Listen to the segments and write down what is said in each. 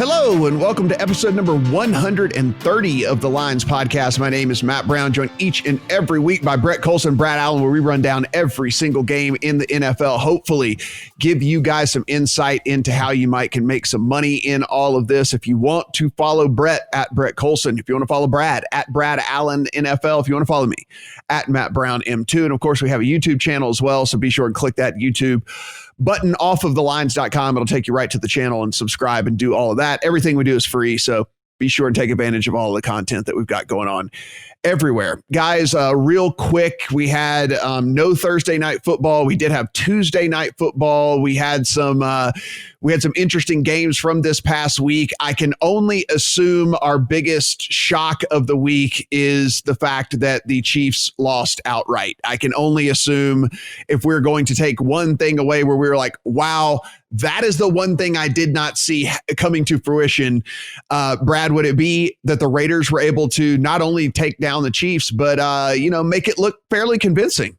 Hello and welcome to episode number 130 of the Lines Podcast. My name is Matt Brown, joined each and every week by Colson and Brad Allen, where we run down every single game in the NFL. Hopefully give you guys some insight into how you can make some money in all of this. If you want to follow Brett at Brett Colson, if you want to follow Brad at Brad Allen NFL, if you want to follow me at Matt Brown M2. And of course, we have a YouTube channel as well. So be sure and click that YouTube button off of thelines.com. It'll take you right to the channel and subscribe and do all of that. Everything we do is free. So be sure and take advantage of all the content that we've got going on everywhere. Guys, real quick, we had no Thursday night football. We did have Tuesday night football. We had some interesting games from this past week. I can only assume our biggest shock of the week is the fact that the Chiefs lost outright. I can only assume if we're going to take one thing away where we were like, wow, that is the one thing I did not see coming to fruition. Brad, would it be that the Raiders were able to not only take down the Chiefs, but, make it look fairly convincing?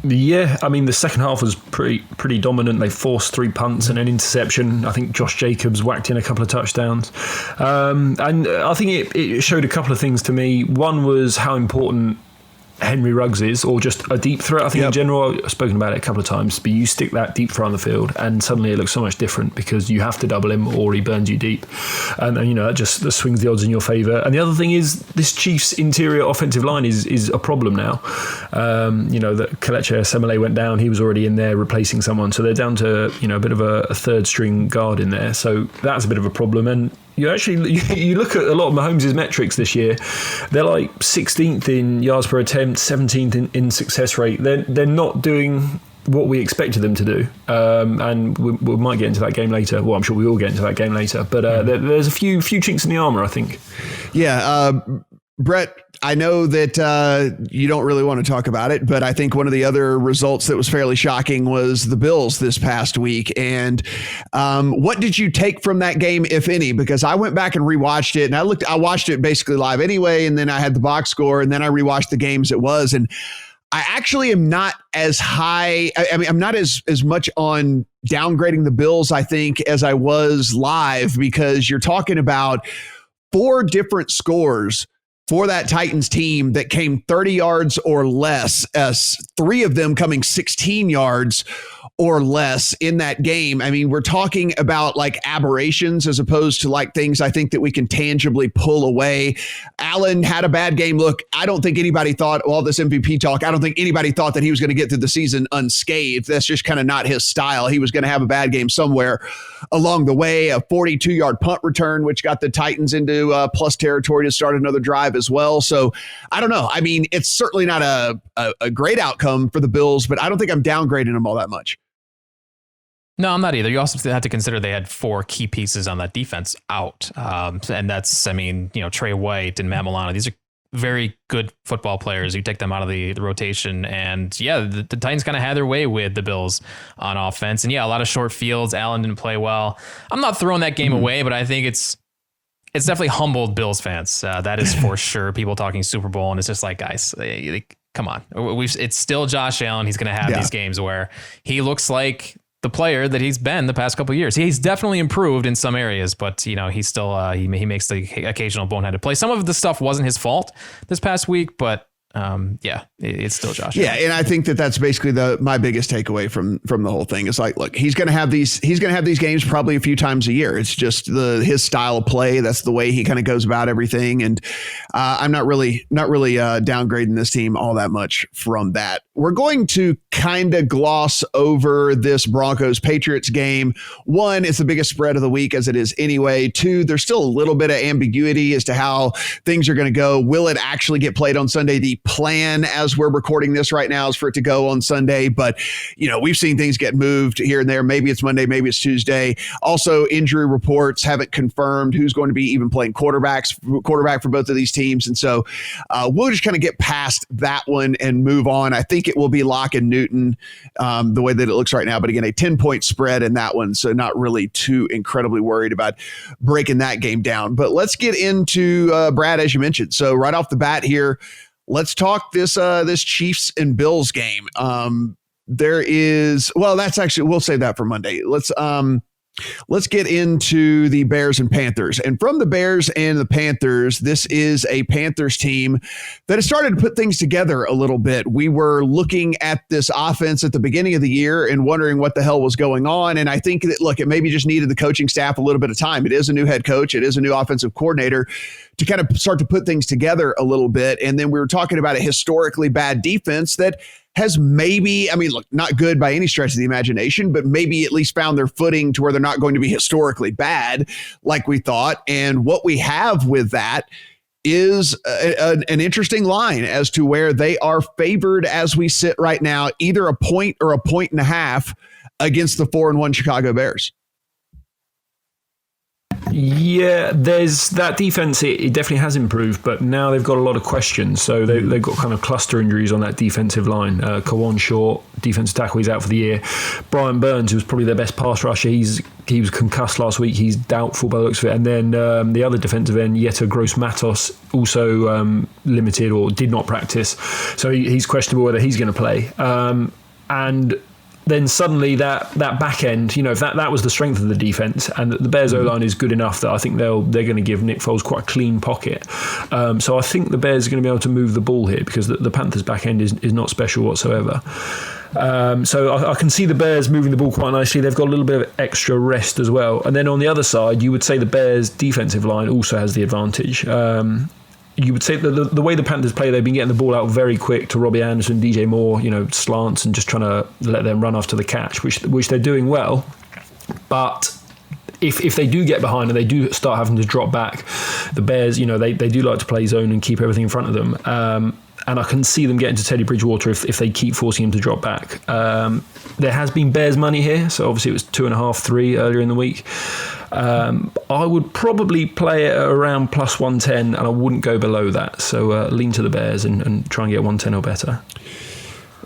Yeah, I mean, the second half was pretty dominant. They forced 3 punts and an interception. I think Josh Jacobs whacked in a couple of touchdowns. And I think it showed a couple of things to me. One was how important Henry Ruggs is, or just a deep threat. I think in general, I've spoken about it a couple of times, but you stick that deep threat on the field and suddenly it looks so much different because you have to double him or he burns you deep. And that swings the odds in your favour. And the other thing is this Chiefs interior offensive line is a problem now. That Kelechi Osemele went down. He was already in there replacing someone. So they're down to, a bit of a third string guard in there. So that's a bit of a problem. And you look at a lot of Mahomes' metrics this year, they're like 16th in yards per attempt, 17th in success rate. They're not doing what we expected them to do. And we might get into that game later. Well, I'm sure we will get into that game later. But there's a few chinks in the armor, I think. Yeah. Brett, I know that you don't really want to talk about it, but I think one of the other results that was fairly shocking was the Bills this past week. And what did you take from that game, if any? Because I went back and rewatched it, and I watched it basically live anyway, and then I had the box score, and then I rewatched the game as it was. And I actually am not as high. I'm not as much on downgrading the Bills, I think, as I was live, because you're talking about 4 different scores for that Titans team that came 30 yards or less, as 3 of them coming 16 yards or less in that game. I mean, we're talking about like aberrations as opposed to like things I think that we can tangibly pull away. Allen had a bad game. Look, I don't think anybody thought, all this MVP talk, I don't think anybody thought that he was going to get through the season unscathed. That's just kind of not his style. He was going to have a bad game somewhere along the way. A 42-yard punt return, which got the Titans into plus territory to start another drive as well. So I don't know. I mean, it's certainly not a great outcome for the Bills, but I don't think I'm downgrading them all that much. No, I'm not either. You also have to consider they had 4 key pieces on that defense out. And that's, Trey White and Matt Milano. These are very good football players. You take them out of the rotation. And yeah, the Titans kind of had their way with the Bills on offense. And yeah, a lot of short fields. Allen didn't play well. I'm not throwing that game away, but I think it's definitely humbled Bills fans. That is for sure. People talking Super Bowl. And it's just like, guys, come on. It's still Josh Allen. He's going to have these games where he looks like the player that he's been the past couple of years. He's definitely improved in some areas, but he's still he makes the occasional boneheaded play. Some of the stuff wasn't his fault this past week, but it's still Josh Allen. Yeah, and I think that's basically my biggest takeaway from the whole thing. Is like, look, he's going to have these games probably a few times a year. It's just his style of play. That's the way he kind of goes about everything. And I'm not really downgrading this team all that much from that. We're going to kind of gloss over this Broncos-Patriots game. 1, it's the biggest spread of the week as it is anyway. 2, there's still a little bit of ambiguity as to how things are going to go. Will it actually get played on Sunday? The plan as we're recording this right now is for it to go on Sunday, but we've seen things get moved here and there. Maybe it's Monday, maybe it's Tuesday. Also, injury reports haven't confirmed who's going to be even playing quarterback for both of these teams. And so we'll just kind of get past that one and move on. I think it will be Locke and Newton the way that it looks right now. But again, a 10-point spread in that one. So not really too incredibly worried about breaking that game down. But let's get into Brad, as you mentioned. So right off the bat here, let's talk this Chiefs and Bills game. We'll save that for Monday. Let's Let's get into the Bears and Panthers. And from the Bears and the Panthers, this is a Panthers team that has started to put things together a little bit. We were looking at this offense at the beginning of the year and wondering what the hell was going on. And I think that, look, it maybe just needed the coaching staff a little bit of time. It is a new head coach. It is a new offensive coordinator to kind of start to put things together a little bit. And then we were talking about a historically bad defense that has maybe, I mean, look, not good by any stretch of the imagination, but maybe at least found their footing to where they're not going to be historically bad like we thought. And what we have with that is an interesting line as to where they are favored as we sit right now, either a point or a point and a half against the 4-1 Chicago Bears. Yeah, there's that defense. It definitely has improved, but now they've got a lot of questions. So they've got kind of cluster injuries on that defensive line. Kawan Short, defensive tackle, he's out for the year. Brian Burns, who was probably their best pass rusher, he was concussed last week. He's doubtful by the looks of it. And then the other defensive end, Yeta Gross-Matos, also limited or did not practice. So he's questionable whether he's going to play. And then suddenly that back end, if that was the strength of the defense, and the Bears O-line is good enough that I think they're going to give Nick Foles quite a clean pocket. So I think the Bears are going to be able to move the ball here because the Panthers back end is not special whatsoever. So I can see the Bears moving the ball quite nicely. They've got a little bit of extra rest as well. And then on the other side, you would say the Bears defensive line also has the advantage. You would say that the way the Panthers play, they've been getting the ball out very quick to Robbie Anderson, DJ Moore, slants, and just trying to let them run after the catch, which they're doing well. But if they do get behind and they do start having to drop back, the Bears, they do like to play zone and keep everything in front of them. And I can see them getting to Teddy Bridgewater if they keep forcing him to drop back. There has been Bears money here, so obviously it was 2.5, 3 earlier in the week. I would probably play it around plus 110, and I wouldn't go below that. So lean to the Bears and try and get 110 or better.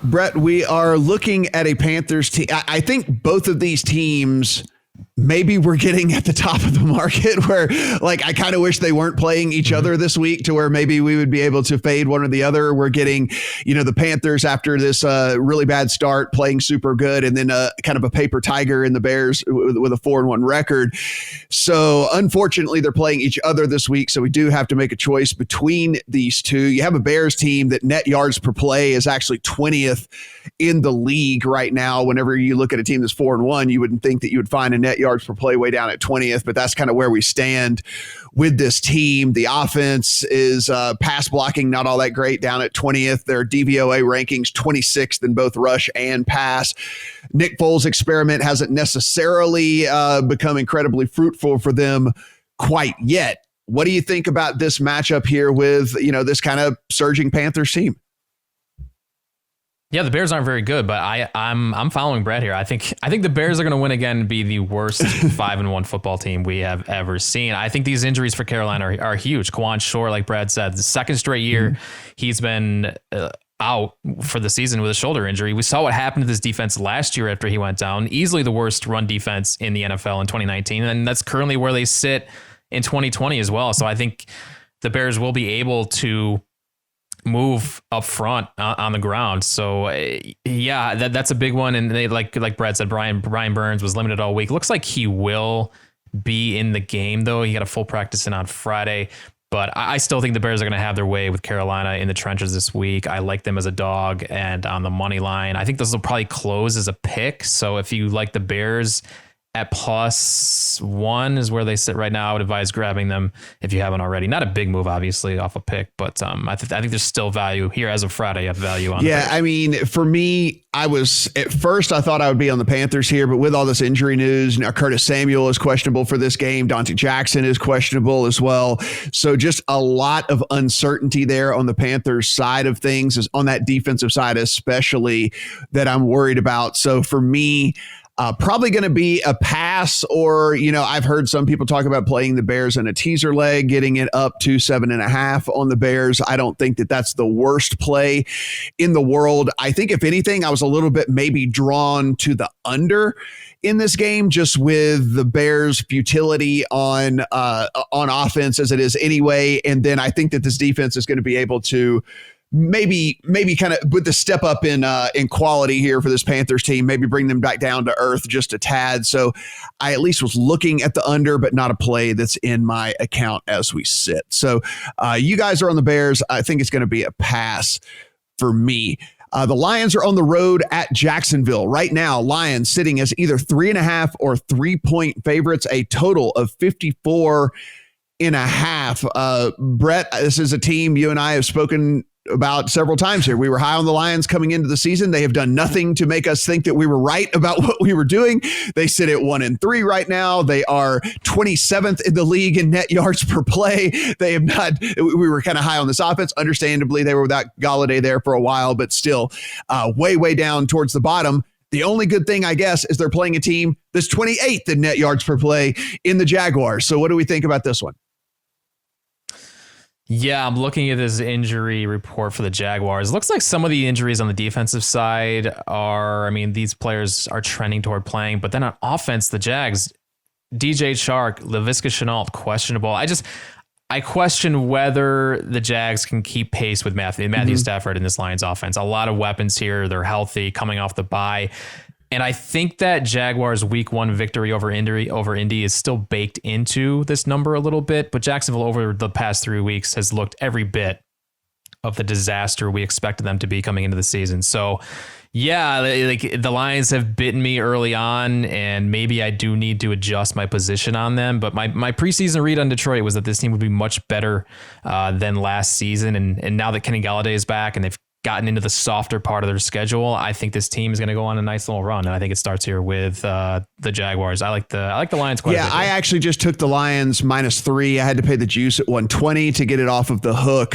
Brett, we are looking at a Panthers team. I think both of these teams, maybe we're getting at the top of the market where, I kind of wish they weren't playing each other this week to where maybe we would be able to fade one or the other. We're getting, the Panthers after this really bad start playing super good, and then kind of a paper tiger in the Bears with a 4-1 record. So unfortunately, they're playing each other this week. So we do have to make a choice between these two. You have a Bears team that net yards per play is actually 20th in the league right now. Whenever you look at a team that's 4-1, you wouldn't think that you would find a net yards per play way down at 20th, but that's kind of where we stand with this team. The offense is pass blocking not all that great, down at 20th. Their DVOA rankings 26th in both rush and pass. Nick Foles' experiment hasn't necessarily become incredibly fruitful for them quite yet. What do you think about this matchup here with this kind of surging Panthers team? Yeah, the Bears aren't very good, but I'm following Brad here. I think the Bears are going to win again and be the worst 5-1 football team we have ever seen. I think these injuries for Carolina are huge. Kawan Short, like Brad said, the second straight year he's been out for the season with a shoulder injury. We saw what happened to this defense last year after he went down. Easily the worst run defense in the NFL in 2019, and that's currently where they sit in 2020 as well. So I think the Bears will be able to move up front on the ground. So yeah, that's a big one. And they like Brad said, Brian Burns was limited all week. Looks like he will be in the game though. He got a full practice in on Friday, but I still think the Bears are going to have their way with Carolina in the trenches this week. I like them as a dog and on the money line. I think this will probably close as a pick. So if you like the Bears at +1 is where they sit right now, I would advise grabbing them if you haven't already. Not a big move, obviously, off a pick, but I think there's still value here as of Friday. You have value on. Yeah, I mean, for me, I thought I would be on the Panthers here, but with all this injury news, now Curtis Samuel is questionable for this game. Dante Jackson is questionable as well. So just a lot of uncertainty there on the Panthers side of things, is on that defensive side especially, that I'm worried about. So for me, probably going to be a pass, or, I've heard some people talk about playing the Bears in a teaser leg, getting it up to 7.5 on the Bears. I don't think that that's the worst play in the world. I think if anything, I was a little bit maybe drawn to the under in this game, just with the Bears' futility on offense as it is anyway. And then I think that this defense is going to be able to maybe kind of with the step up in quality here for this Panthers team, maybe bring them back down to earth just a tad. So I at least was looking at the under, but not a play that's in my account as we sit. So you guys are on the Bears. I think it's going to be a pass for me. The Lions are on the road at Jacksonville. Right now, Lions sitting as either 3.5 or 3-point favorites, a total of 54.5. Brett, this is a team you and I have spoken about several times here. We were high on the Lions coming into the season. They have done nothing to make us think that we were right about what we were doing. They sit at 1-3 right now. They are 27th in the league in net yards per play. They have not, we were kind of high on this offense. Understandably, they were without Galladay there for a while, but still way down towards the bottom. The only good thing, I guess, is they're playing a team that's 28th in net yards per play in the Jaguars. So what do we think about this one? Yeah, I'm looking at this injury report for the Jaguars. Looks like some of the injuries on the defensive side are, these players are trending toward playing, but then on offense, the Jags, DJ Chark, Laviska Shenault, questionable. I question whether the Jags can keep pace with Matthew Stafford in this Lions offense. A lot of weapons here. They're healthy, coming off the bye. And I think that Jaguars week 1 victory over Indy is still baked into this number a little bit, but Jacksonville over the past 3 weeks has looked every bit of the disaster we expected them to be coming into the season. So yeah, like the Lions have bitten me early on, and maybe I do need to adjust my position on them. But my preseason read on Detroit was that this team would be much better than last season. And now that Kenny Galladay is back and they've gotten into the softer part of their schedule, I think this team is going to go on a nice little run, and I think it starts here with the Jaguars. I like the Lions quite a bit. Yeah, I actually just took the Lions -3. I had to pay the juice at 120 to get it off of the hook.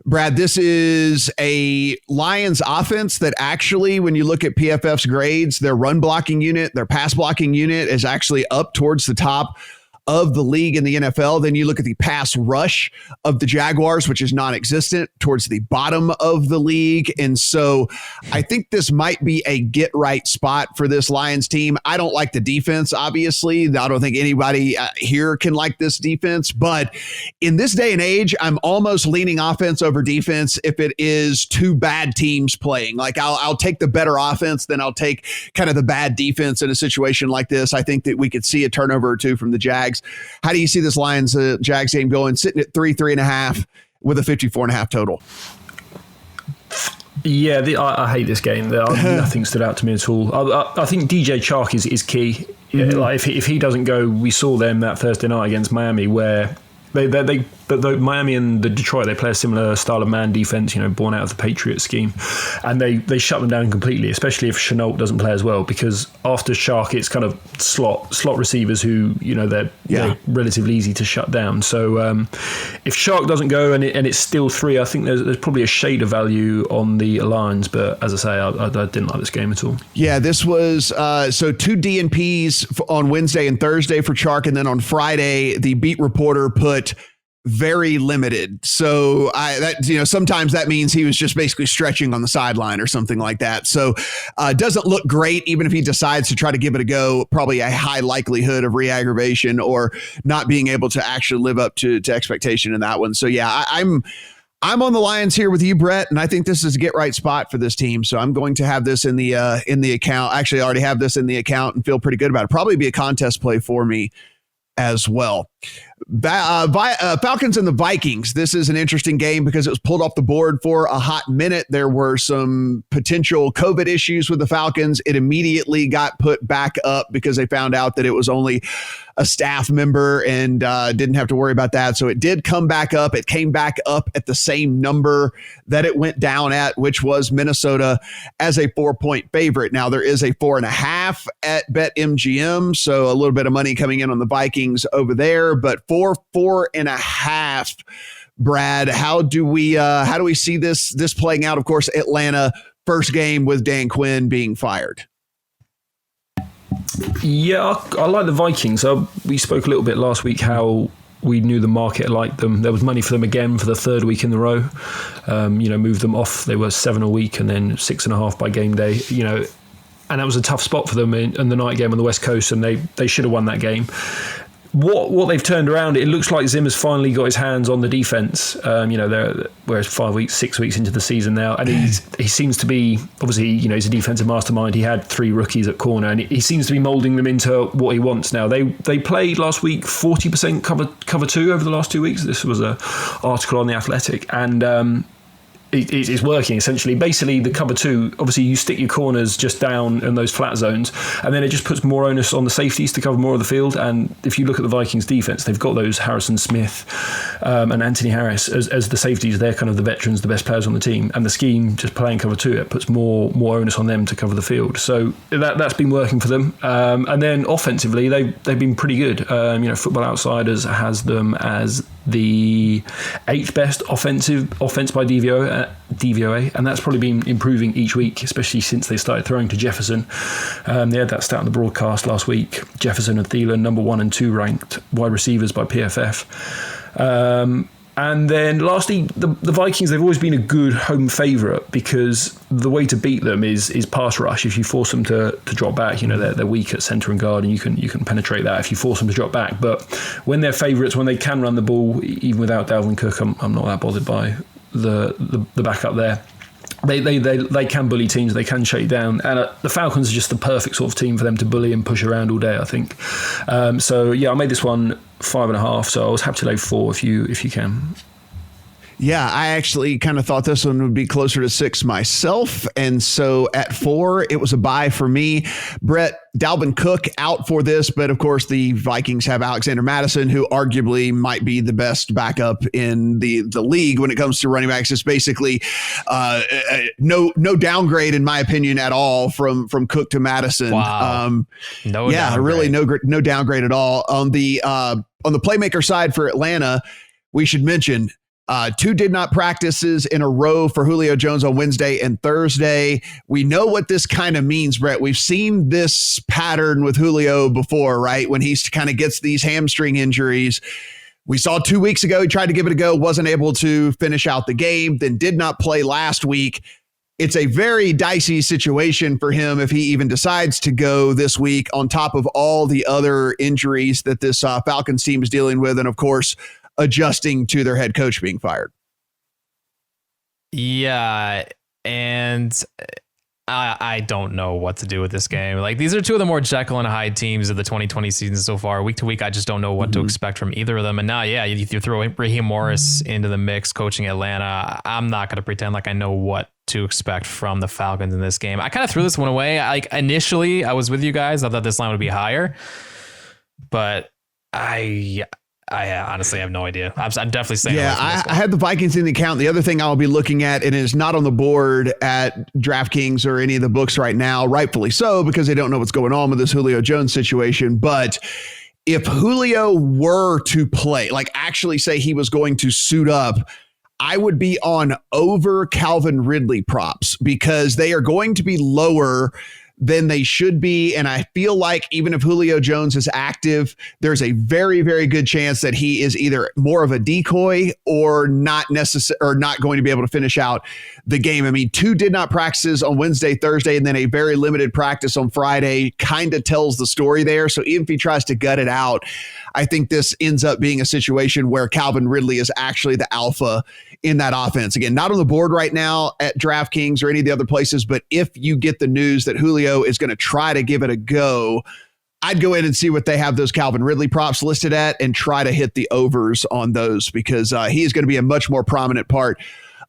Brad, this is a Lions offense that actually, when you look at PFF's grades, their run blocking unit, their pass blocking unit is actually up towards the top of the league in the NFL. Then you look at the pass rush of the Jaguars, which is non-existent, towards the bottom of the league. And so I think this might be a get right spot for this Lions team. I don't like the defense, obviously. I don't think anybody here can like this defense, but in this day and age, I'm almost leaning offense over defense if it is two bad teams playing. Like I'll take the better offense, then I'll take kind of the bad defense in a situation like this. I think that we could see a turnover or two from the Jags. How do you see this Lions Jags game going, sitting at 3.5 with a 54.5 total? Yeah, I hate this game. Nothing stood out to me at all. I think DJ Chark is key. Mm-hmm. Like if he doesn't go, we saw them that Thursday night against Miami where but Miami and the Detroit, they play a similar style of man defense, born out of the Patriot scheme, and they shut them down completely, especially if Shenault doesn't play as well, because after Chark, it's kind of slot receivers who, they're relatively easy to shut down. So if Chark doesn't go and it's still 3, I think there's probably a shade of value on the Lions, but as I say, I didn't like this game at all. Yeah, this was so 2 DNPs on Wednesday and Thursday for Chark, and then on Friday, the beat reporter put very limited. So sometimes that means he was just basically stretching on the sideline or something like that. So doesn't look great, even if he decides to try to give it a go. Probably a high likelihood of re-aggravation or not being able to actually live up to expectation in that one. So yeah, I'm on the Lions here with you, Brett, and I think this is a get right spot for this team. So I'm going to have this in the account. Actually, I already have this in the account and feel pretty good about it. Probably be a contest play for me as well. Falcons and the Vikings. This is an interesting game because it was pulled off the board for a hot minute. There were some potential COVID issues with the Falcons. It immediately got put back up because they found out that it was only a staff member and didn't have to worry about that. So it did come back up. It came back up at the same number that it went down at, which was Minnesota as a 4-point favorite. Now there is a 4.5 at BetMGM. So a little bit of money coming in on the Vikings over there, but 4.5. Brad, how do we see this playing out? Of course, Atlanta, first game with Dan Quinn being fired. Yeah, I like the Vikings. We spoke a little bit last week how we knew the market liked them. There was money for them again for the 3rd week in a row. Moved them off. They were 7 a week and then 6.5 by game day. And that was a tough spot for them in the night game on the West Coast, and they should have won that game. what they've turned around, it looks like Zimmer's finally got his hands on the defense. Whereas 6 weeks into the season now, and he seems to be, obviously, he's a defensive mastermind. He had 3 rookies at corner, and he seems to be moulding them into what he wants now. They played last week 40% cover 2 over the last 2 weeks. This was an article on The Athletic, and it's working essentially. Basically, the cover 2, obviously you stick your corners just down in those flat zones, and then it just puts more onus on the safeties to cover more of the field. And if you look at the Vikings defense, they've got those Harrison Smith and Anthony Harris as the safeties. They're kind of the veterans, the best players on the team, and the scheme just playing cover 2, it puts more onus on them to cover the field. So that's been working for them. And then offensively, they've been pretty good. Football Outsiders has them as the 8th best offense by DVOA, and that's probably been improving each week, especially since they started throwing to Jefferson. They had that stat on the broadcast last week. Jefferson and Thielen, number 1 and 2 ranked wide receivers by PFF. And then lastly, the Vikings, they've always been a good home favourite because the way to beat them is pass rush. If you force them to drop back, they're weak at centre and guard, and you can penetrate that if you force them to drop back. But when they're favourites, when they can run the ball, even without Dalvin Cook, I'm not that bothered by the backup there. They can bully teams, they can shake down, and the Falcons are just the perfect sort of team for them to bully and push around all day, I think. I made this one 5.5, so I was happy to lay 4 if you can. Yeah, I actually kind of thought this one would be closer to 6 myself. And so at 4, it was a buy for me. Brett, Dalvin Cook out for this, but of course the Vikings have Alexander Mattison, who arguably might be the best backup in the league when it comes to running backs. It's basically no downgrade, in my opinion, at all from Cook to Mattison. Wow. Downgrade. Really no downgrade at all. On the playmaker side for Atlanta, we should mention 2 did not practices in a row for Julio Jones on Wednesday and Thursday. We know what this kind of means, Brett. We've seen this pattern with Julio before, right? When he kind of gets these hamstring injuries. We saw 2 weeks ago, he tried to give it a go, wasn't able to finish out the game, then did not play last week. It's a very dicey situation for him if he even decides to go this week, on top of all the other injuries that this Falcons team is dealing with. And of course, adjusting to their head coach being fired. Yeah, and I don't know what to do with this game. Like, these are 2 of the more Jekyll and Hyde teams of the 2020 season so far. Week to week, I just don't know what to expect from either of them. And now, you throw Raheem Morris into the mix coaching Atlanta. I'm not going to pretend like I know what to expect from the Falcons in this game. I kind of threw this one away. Like, initially, I was with you guys. I thought this line would be higher, but I honestly have no idea. I'm definitely saying. Yeah, I had the Vikings in the account. The other thing I'll be looking at, and it is not on the board at DraftKings or any of the books right now, rightfully so, because they don't know what's going on with this Julio Jones situation. But if Julio were to play, like actually say he was going to suit up, I would be on over Calvin Ridley props because they are going to be lower than they should be. And I feel like even if Julio Jones is active, there's a very, very good chance that he is either more of a decoy or not going to be able to finish out the game. I mean, 2 did not practices on Wednesday, Thursday, and then a very limited practice on Friday kind of tells the story there. So even if he tries to gut it out, I think this ends up being a situation where Calvin Ridley is actually the alpha in that offense. Again, not on the board right now at DraftKings or any of the other places, but if you get the news that Julio is going to try to give it a go, I'd go in and see what they have those Calvin Ridley props listed at and try to hit the overs on those because he is going to be a much more prominent part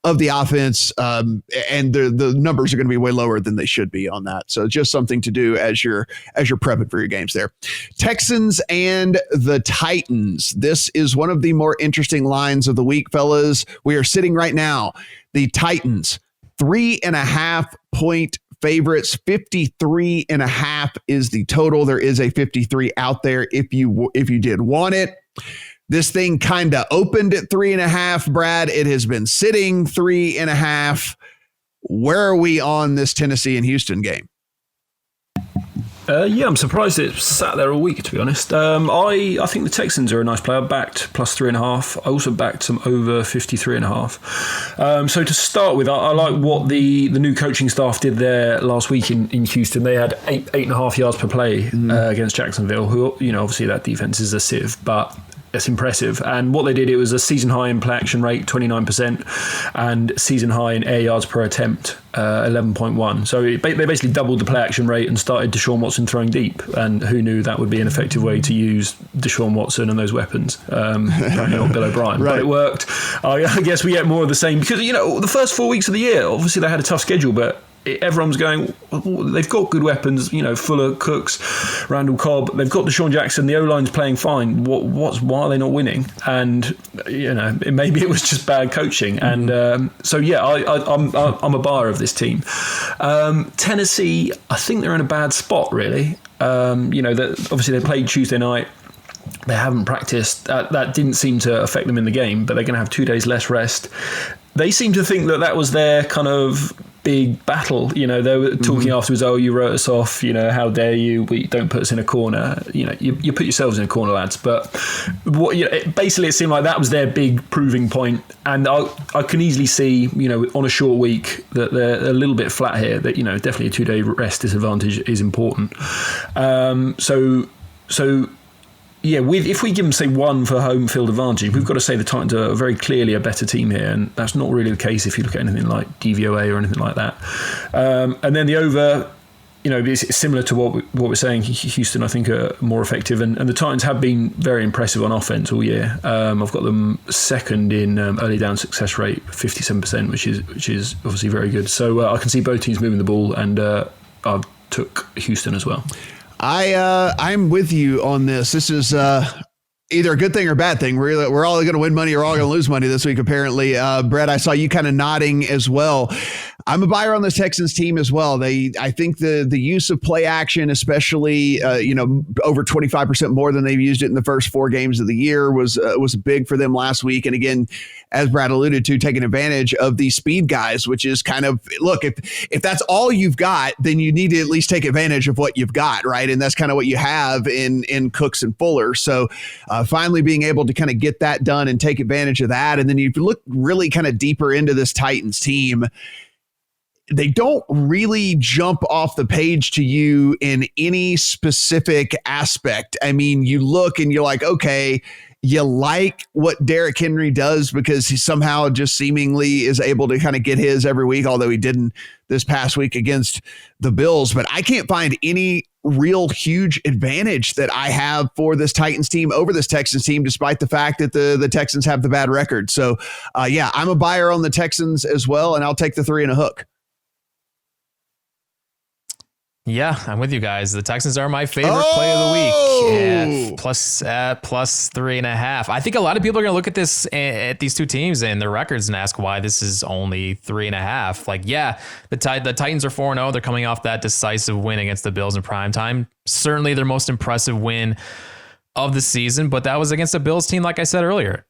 of the offense, and the numbers are going to be way lower than they should be on that. So just something to do as you're prepping for your games there. Texans and the Titans. This is one of the more interesting lines of the week, fellas. We are sitting right now. The Titans, 3.5 point favorites. 53.5 is the total. There is a 53 out there if you did want it. This thing kind of opened at 3.5, Brad. It has been sitting 3.5. Where are we on this Tennessee and Houston game? Yeah, I'm surprised it sat there all week, to be honest. I think the Texans are a nice player, backed plus 3.5. I also backed some over 53.5. So to start with, I like what the new coaching staff did there last week in Houston. They had 8.5 yards per play against Jacksonville, who, obviously that defense is a sieve, but it's impressive. And what they did, it was a season high in play action rate, 29%, and season high in air yards per attempt, 11.1. So they basically doubled the play action rate and started Deshaun Watson throwing deep. And who knew that would be an effective way to use Deshaun Watson and those weapons? Apparently not Bill O'Brien, right. But it worked. I guess we get more of the same because, the first 4 weeks of the year, obviously they had a tough schedule, but everyone's going, they've got good weapons, Fuller, Cooks, Randall Cobb. They've got Deshaun Jackson. The O-line's playing fine. Why are they not winning? And, maybe it was just bad coaching. And I'm a buyer of this team. Tennessee, I think they're in a bad spot, really. Obviously they played Tuesday night. They haven't practiced. That didn't seem to affect them in the game, but they're going to have 2 days less rest. They seem to think that was their kind of big battle. They were talking afterwards, oh, you wrote us off, how dare you, don't put us in a corner. You put yourselves in a corner, lads. But basically it seemed like that was their big proving point. And I can easily see, on a short week that they're a little bit flat here, that, definitely a 2-day rest disadvantage is important. If we give them, say, 1 for home field advantage, we've got to say the Titans are very clearly a better team here, and that's not really the case if you look at anything like DVOA or anything like that. And then the over, it's similar to what we're saying. Houston, I think, are more effective, and the Titans have been very impressive on offense all year. I've got them second in early down success rate, 57%, which is obviously very good. So I can see both teams moving the ball, and I took Houston as well. I'm with you on this. This is either a good thing or a bad thing. We're all going to win money or all going to lose money this week, apparently. Brett, I saw you kind of nodding as well. I'm a buyer on the Texans team as well. I think the use of play action, especially over 25% more than they've used it in the first 4 games of the year, was big for them last week. And again, as Brad alluded to, taking advantage of these speed guys, which is kind of, look, if that's all you've got, then you need to at least take advantage of what you've got, right? And that's kind of what you have in Cooks and Fuller. So finally being able to kind of get that done and take advantage of that. And then you look really kind of deeper into this Titans team, they don't really jump off the page to you in any specific aspect. I mean, you look and you're like, okay, you like what Derrick Henry does because he somehow just seemingly is able to kind of get his every week, although he didn't this past week against the Bills. But I can't find any real huge advantage that I have for this Titans team over this Texans team, despite the fact that the Texans have the bad record. So, I'm a buyer on the Texans as well, and I'll take the 3 and a hook. Yeah, I'm with you guys. The Texans are my favorite play of the week. Plus 3.5. I think a lot of people are going to look at this, at these two teams and their records, and ask why this is only 3.5. Like, the Titans are 4-0. They're coming off that decisive win against the Bills in primetime. Certainly their most impressive win of the season, but that was against a Bills team, like I said earlier,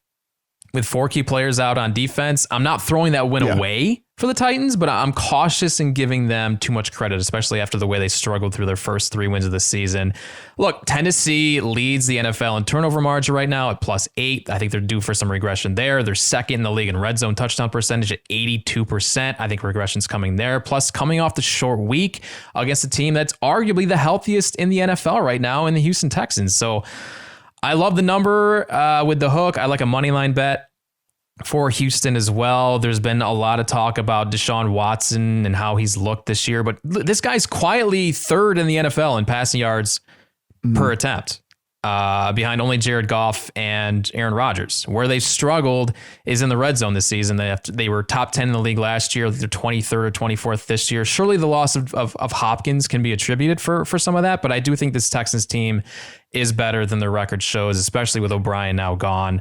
with 4 key players out on defense. I'm not throwing that win away for the Titans, but I'm cautious in giving them too much credit, especially after the way they struggled through their first 3 wins of the season. Look, Tennessee leads the NFL in turnover margin right now at +8. I think they're due for some regression there. They're second in the league in red zone touchdown percentage at 82%. I think regression's coming there. Plus, coming off the short week against a team that's arguably the healthiest in the NFL right now in the Houston Texans. So I love the number with the hook. I like a money line bet for Houston as well. There's been a lot of talk about Deshaun Watson and how he's looked this year, but this guy's quietly 3rd in the NFL in passing yards per attempt, behind only Jared Goff and Aaron Rodgers. Where they struggled is in the red zone this season. They were top 10 in the league last year. They're 23rd or 24th this year. Surely the loss of Hopkins can be attributed for some of that, but I do think this Texans team is better than their record shows, especially with O'Brien now gone.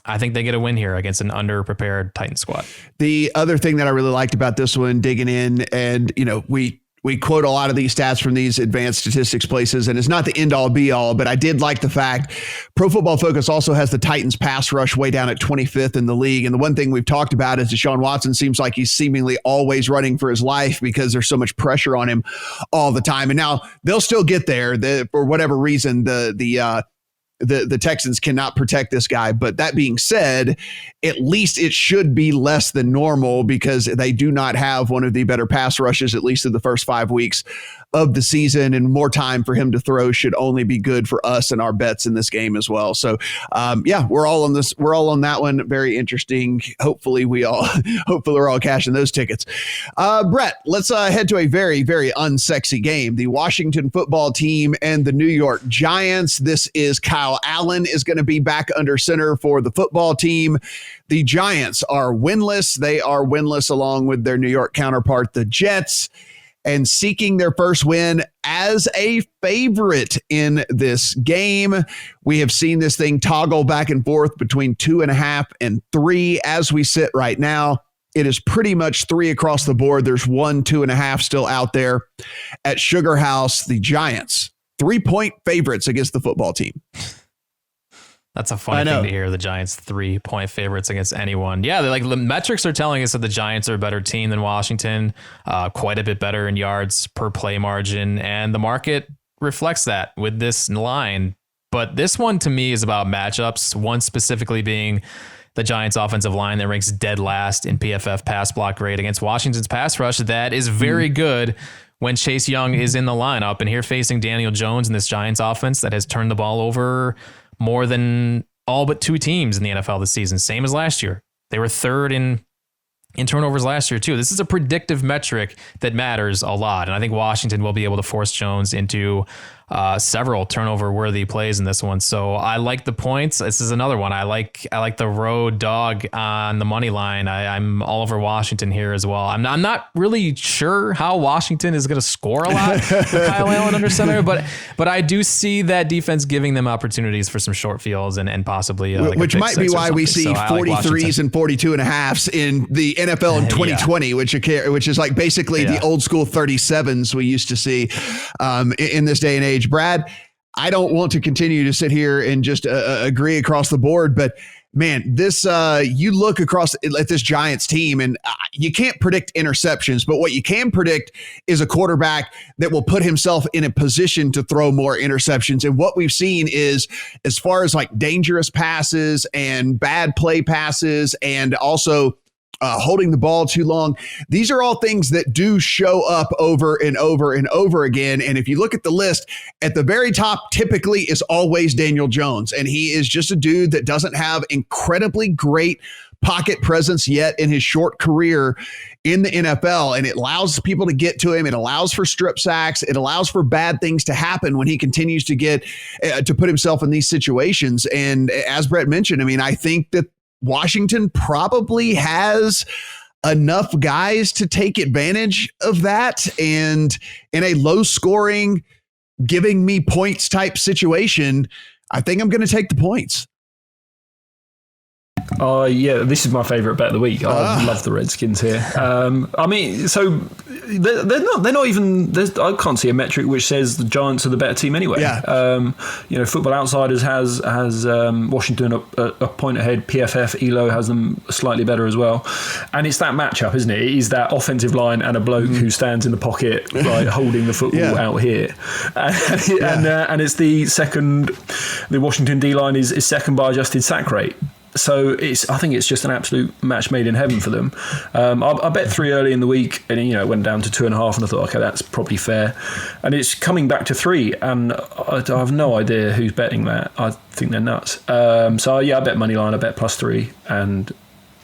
I think they get a win here against an underprepared Titan squad. The other thing that I really liked about this one, digging in, and we we quote a lot of these stats from these advanced statistics places, and it's not the end all be all, but I did like the fact Pro Football Focus also has the Titans pass rush way down at 25th in the league. And the one thing we've talked about is Deshaun Watson seems like he's seemingly always running for his life because there's so much pressure on him all the time. And now they'll still get there. For whatever reason, the Texans cannot protect this guy. But that being said, at least it should be less than normal because they do not have one of the better pass rushes, at least in the first 5 weeks of the season, and more time for him to throw should only be good for us and our bets in this game as well. So we're all on this. We're all on that one. Very interesting. Hopefully we're all cashing those tickets. Brett, let's head to a very, very unsexy game. The Washington football team and the New York Giants. This is Kyle Allen is going to be back under center for the football team. The Giants are winless. They are winless along with their New York counterpart, the Jets, and seeking their first win as a favorite in this game. We have seen this thing toggle back and forth between 2.5 and 3 as we sit right now. It is pretty much 3 across the board. There's 1, 2.5 still out there at Sugar House. The Giants, 3-point favorites against the football team. That's a funny thing to hear. The Giants 3-point favorites against anyone. Yeah, the metrics are telling us that the Giants are a better team than Washington, quite a bit better in yards per play margin, and the market reflects that with this line. But this one to me is about matchups. One specifically being the Giants offensive line that ranks dead last in PFF pass block grade against Washington's pass rush. That is very good when Chase Young is in the lineup, and here facing Daniel Jones in this Giants offense that has turned the ball over more than all but 2 teams in the NFL this season, same as last year. They were third in turnovers last year too. This is a predictive metric that matters a lot, and I think Washington will be able to force Jones into several turnover-worthy plays in this one. So I like the points. This is another one. I like the road dog on the money line. I'm all over Washington here as well. I'm not really sure how Washington is going to score a lot with Kyle Allen under center, but I do see that defense giving them opportunities for some short fields and possibly which might be why we see 43s and 42.5s in the NFL in 2020, which is like basically the old school 37s we used to see in this day and age. Brad, I don't want to continue to sit here and just agree across the board, but man, this you look across at this Giants team and you can't predict interceptions, but what you can predict is a quarterback that will put himself in a position to throw more interceptions. And what we've seen is, as far as like dangerous passes and bad play passes and also holding the ball too long. These are all things that do show up over and over and over again. And if you look at the list, at the very top typically is always Daniel Jones. And he is just a dude that doesn't have incredibly great pocket presence yet in his short career in the NFL. And it allows people to get to him. It allows for strip sacks. It allows for bad things to happen when he continues to get to put himself in these situations. And as Brett mentioned, I mean, I think that Washington probably has enough guys to take advantage of that. And in a low scoring, giving me points type situation, I think I'm going to take the points. This is my favorite bet of the week. I love the Redskins here. I mean, so they're not even. I can't see a metric which says the Giants are the better team anyway. Yeah. Football Outsiders has Washington a point ahead. PFF Elo has them slightly better as well, and it's that matchup, isn't it? It is that offensive line and a bloke who stands in the pocket, like holding the football out here, and it's the second. The Washington D line is second by adjusted sack rate. So I think it's just an absolute match made in heaven for them. I bet 3 early in the week, and it went down to 2.5, and I thought, okay, that's probably fair. And it's coming back to 3, and I have no idea who's betting that. I think they're nuts. I bet money line, I bet +3, and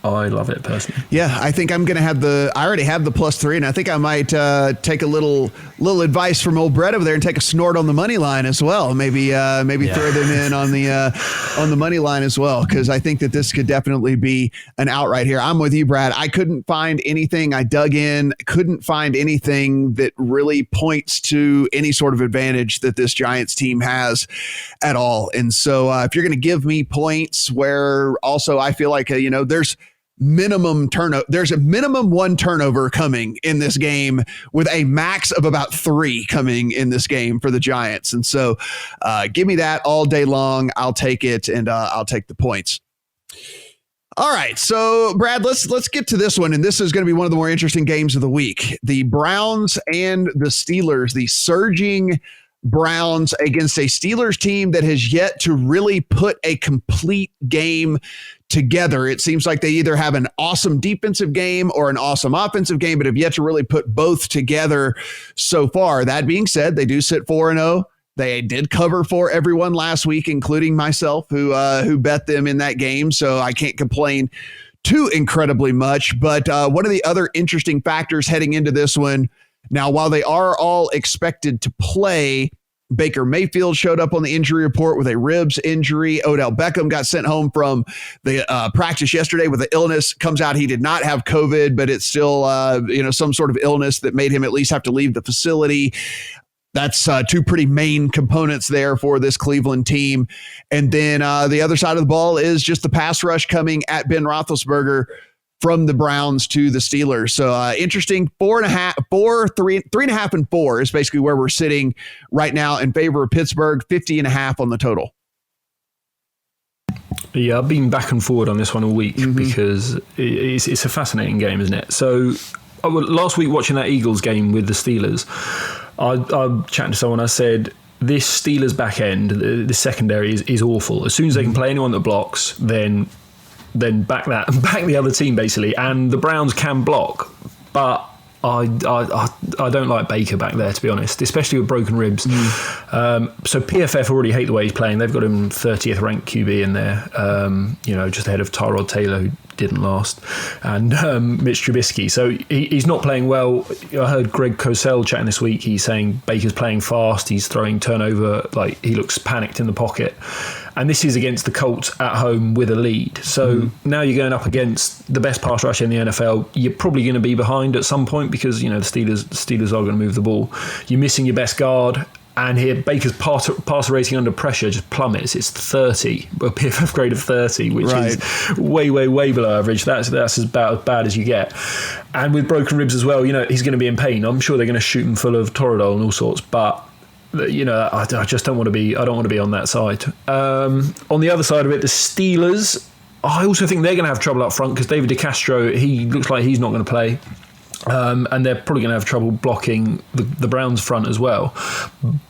I love it personally. Yeah, I think I'm going to have I already have the +3, and I think I might take a little advice from old Brett over there and take a snort on the money line as well. Maybe throw them in on the money line as well, because I think that this could definitely be an outright here. I'm with you, Brad. I couldn't find anything. I dug in, couldn't find anything that really points to any sort of advantage that this Giants team has at minimum turnover. There's a minimum 1 turnover coming in this game with a max of about 3 coming in this game for the Giants. And so give me that all day long. I'll take it, and I'll take the points. All right. So Brad, let's get to this one. And this is going to be one of the more interesting games of the week. The Browns and the Steelers, the surging Browns against a Steelers team that has yet to really put a complete game together. It seems like they either have an awesome defensive game or an awesome offensive game, but have yet to really put both together so far. That being said, they do sit 4-0. They did cover for everyone last week, including myself, who bet them in that game. So I can't complain too incredibly much. But one of the other interesting factors heading into this one, now, while they are all expected to play, Baker Mayfield showed up on the injury report with a ribs injury. Odell Beckham got sent home from the practice yesterday with an illness. Comes out he did not have COVID, but it's still some sort of illness that made him at least have to leave the facility. That's 2 pretty main components there for this Cleveland team. And then the other side of the ball is just the pass rush coming at Ben Roethlisberger from the Browns to the Steelers. So interesting. 3.5 and 4 is basically where we're sitting right now in favor of Pittsburgh. 50.5 on the total. Yeah, I've been back and forward on this one all week because it's a fascinating game, isn't it? So last week watching that Eagles game with the Steelers, I chatting to someone, I said, this Steelers back end, the secondary is awful. As soon as they can play anyone that blocks, then back the other team basically, and the Browns can block, but I don't like Baker back there, to be honest, especially with broken ribs. So PFF already hate the way he's playing. They've got him 30th ranked QB in there, just ahead of Tyrod Taylor, who didn't last, and Mitch Trubisky. So he's not playing well. I heard Greg Cosell chatting this week. He's saying Baker's playing fast. He's throwing turnover. Like, he looks panicked in the pocket. And this is against the Colts at home with a lead. So now you're going up against the best pass rush in the NFL. You're probably going to be behind at some point because, the Steelers are going to move the ball. You're missing your best guard. And here, Baker's passer rating under pressure just plummets. It's 30, a PFF grade of 30, which is way, way, way below average. That's about as bad as you get. And with broken ribs as well, he's going to be in pain. I'm sure they're going to shoot him full of Toradol and all sorts, but I just don't want to be. I don't want to be on that side. On the other side of it, the Steelers, I also think they're going to have trouble up front because David DeCastro, he looks like he's not going to play. And they're probably going to have trouble blocking the Browns front as well.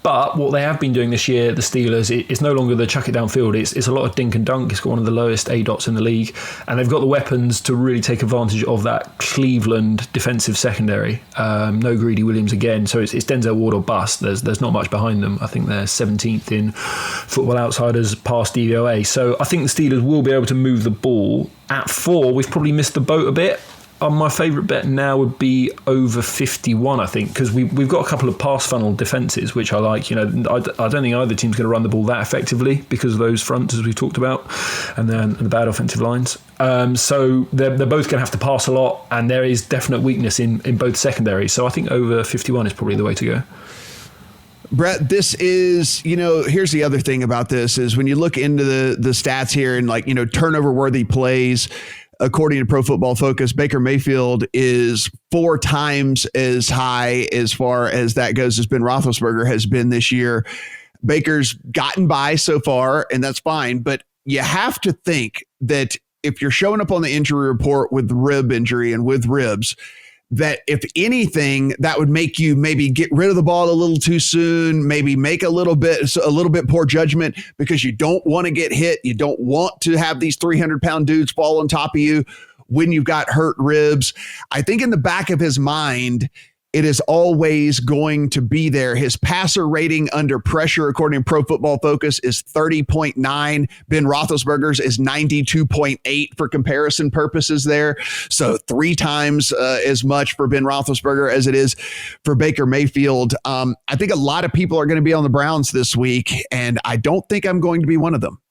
But what they have been doing this year, the Steelers, it's no longer the chuck it downfield. It's a lot of dink and dunk. It's got one of the lowest ADOTs in the league. And they've got the weapons to really take advantage of that Cleveland defensive secondary. No Greedy Williams again. So it's Denzel Ward or bust. There's not much behind them. I think they're 17th in Football Outsiders past DVOA. So I think the Steelers will be able to move the ball. At 4, we've probably missed the boat a bit. My favourite bet now would be over 51, I think, because we've got a couple of pass funnel defences, which I like. I don't think either team's going to run the ball that effectively because of those fronts, as we've talked about, and then the bad offensive lines. So they're both going to have to pass a lot, and there is definite weakness in both secondaries. So I think over 51 is probably the way to go. Brett, this is, here's the other thing about this is when you look into the stats here and turnover worthy plays, according to Pro Football Focus, Baker Mayfield is 4 times as high as far as that goes as Ben Roethlisberger has been this year. Baker's gotten by so far, and that's fine. But you have to think that if you're showing up on the injury report with rib injury and with ribs, that if anything, that would make you maybe get rid of the ball a little too soon, maybe make a little bit poor judgment because you don't want to get hit. You don't want to have these 300-pound dudes fall on top of you when you've got hurt ribs. I think in the back of his mind, it is always going to be there. His passer rating under pressure, according to Pro Football Focus, is 30.9. Ben Roethlisberger's is 92.8 for comparison purposes there. So 3 times as much for Ben Roethlisberger as it is for Baker Mayfield. I think a lot of people are going to be on the Browns this week, and I don't think I'm going to be one of them.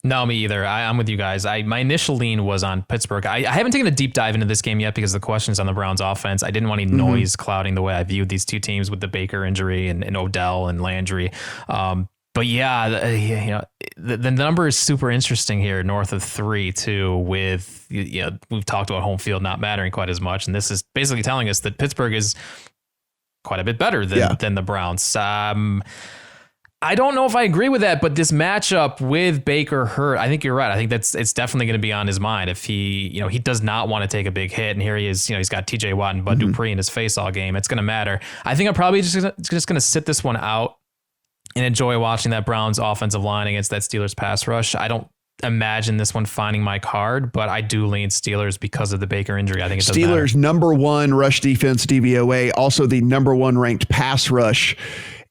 No, me either. I'm with you guys. My initial lean was on Pittsburgh. I haven't taken a deep dive into this game yet because the questions on the Browns offense. I didn't want any noise clouding the way I viewed these two teams with the Baker injury and Odell and Landry. But But yeah, the number is super interesting here, north of 3 too. With we've talked about home field not mattering quite as much, and this is basically telling us that Pittsburgh is quite a bit better than the Browns. I don't know if I agree with that, but this matchup with Baker Hurt, I think you're right. I think it's definitely going to be on his mind if he does not want to take a big hit. And here he is, he's got TJ Watt and Bud Dupree in his face all game. It's going to matter. I think I'm probably just going to sit this one out and enjoy watching that Browns offensive line against that Steelers pass rush. I don't imagine this one finding my card, but I do lean Steelers because of the Baker injury. I think it does Steelers matter. number 1 rush defense DVOA, also the number 1 ranked pass rush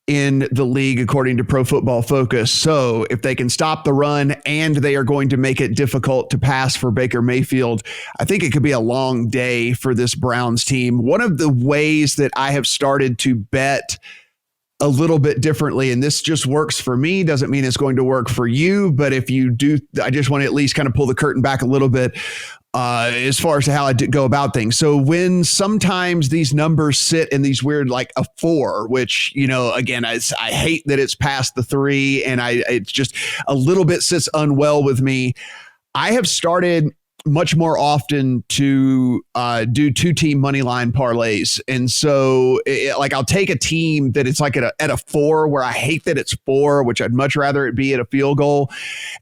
in the league, according to Pro Football Focus. So if they can stop the run and they are going to make it difficult to pass for Baker Mayfield, I think it could be a long day for this Browns team. One of the ways that I have started to bet a little bit differently, and this just works for me, doesn't mean it's going to work for you, but if you do, I just want to at least kind of pull the curtain back a little bit as far as to how I go about things. So when sometimes these numbers sit in these weird, like a 4, which, again, I hate that it's past the 3, and it's just a little bit sits unwell with me. I have started much more often to do 2-team money line parlays. And so I'll take a team that it's like at a 4, where I hate that it's 4, which I'd much rather it be at a field goal.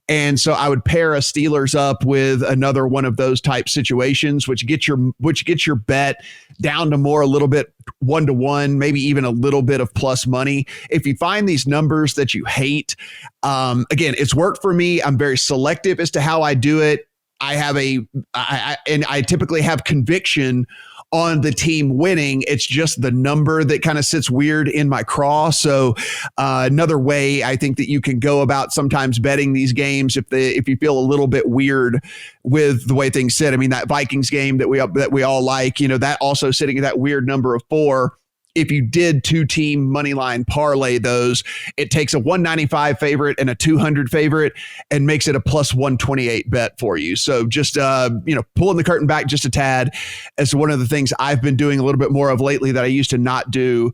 And so I would pair a Steelers up with another one of those type situations, which gets your bet down to more a little bit 1-to-1, maybe even a little bit of plus money. If you find these numbers that you hate, again, it's worked for me. I'm very selective as to how I do it. I typically have conviction on the team winning. It's just the number that kind of sits weird in my craw. So another way I think that you can go about sometimes betting these games, if you feel a little bit weird with the way things sit. I mean, that Vikings game that we all like, that also sitting at that weird number of 4. If you did 2-team money line parlay those, it takes a 195 favorite and a 200 favorite and makes it a plus 128 bet for you. So just, pulling the curtain back just a tad as to one of the things I've been doing a little bit more of lately that I used to not do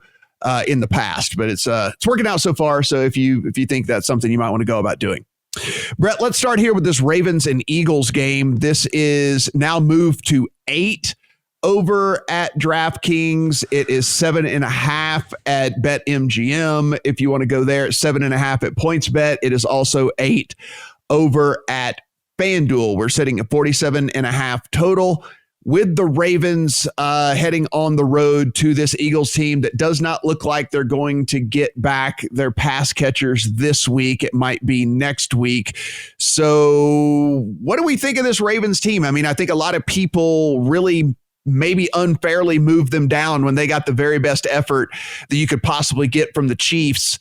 in the past, but it's working out so far. So if you think that's something you might want to go about doing. Brett, let's start here with this Ravens and Eagles game. This is now moved to 8 over at DraftKings. It is 7.5 at BetMGM. If you want to go there, 7.5 at PointsBet. It is also 8 over at FanDuel. We're sitting at 47.5 total, with the Ravens heading on the road to this Eagles team that does not look like they're going to get back their pass catchers this week. It might be next week. So what do we think of this Ravens team? I mean, I think a lot of people really maybe unfairly moved them down when they got the very best effort that you could possibly get from the Chiefs.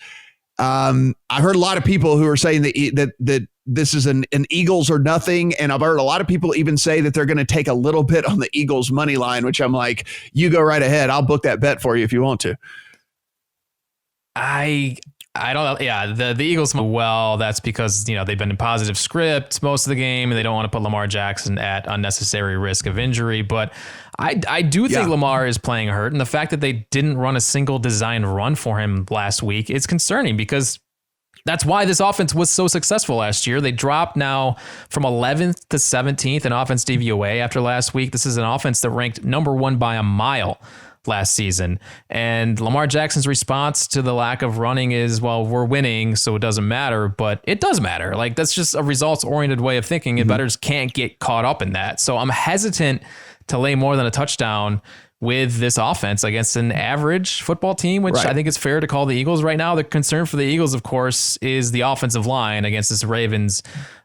I heard a lot of people who are saying that this is an Eagles or nothing. And I've heard a lot of people even say that they're going to take a little bit on the Eagles money line, which I'm like, you go right ahead. I'll book that bet for you if you want to. I don't know. Yeah, the Eagles, well, that's because, they've been in positive script most of the game and they don't want to put Lamar Jackson at unnecessary risk of injury. But I do think Lamar is playing hurt. And the fact that they didn't run a single design run for him last week is concerning, because that's why this offense was so successful last year. They dropped now from 11th to 17th in offense DVOA after last week. This is an offense that ranked number 1 by a mile last season. And Lamar Jackson's response to the lack of running is, well, we're winning, so it doesn't matter. But it does matter. Like, that's just a results-oriented way of thinking, and bettors can't get caught up in that. So I'm hesitant to lay more than a touchdown with this offense against an average football team, which I think is fair to call the Eagles right now. The concern for the Eagles, of course, is the offensive line against this Ravens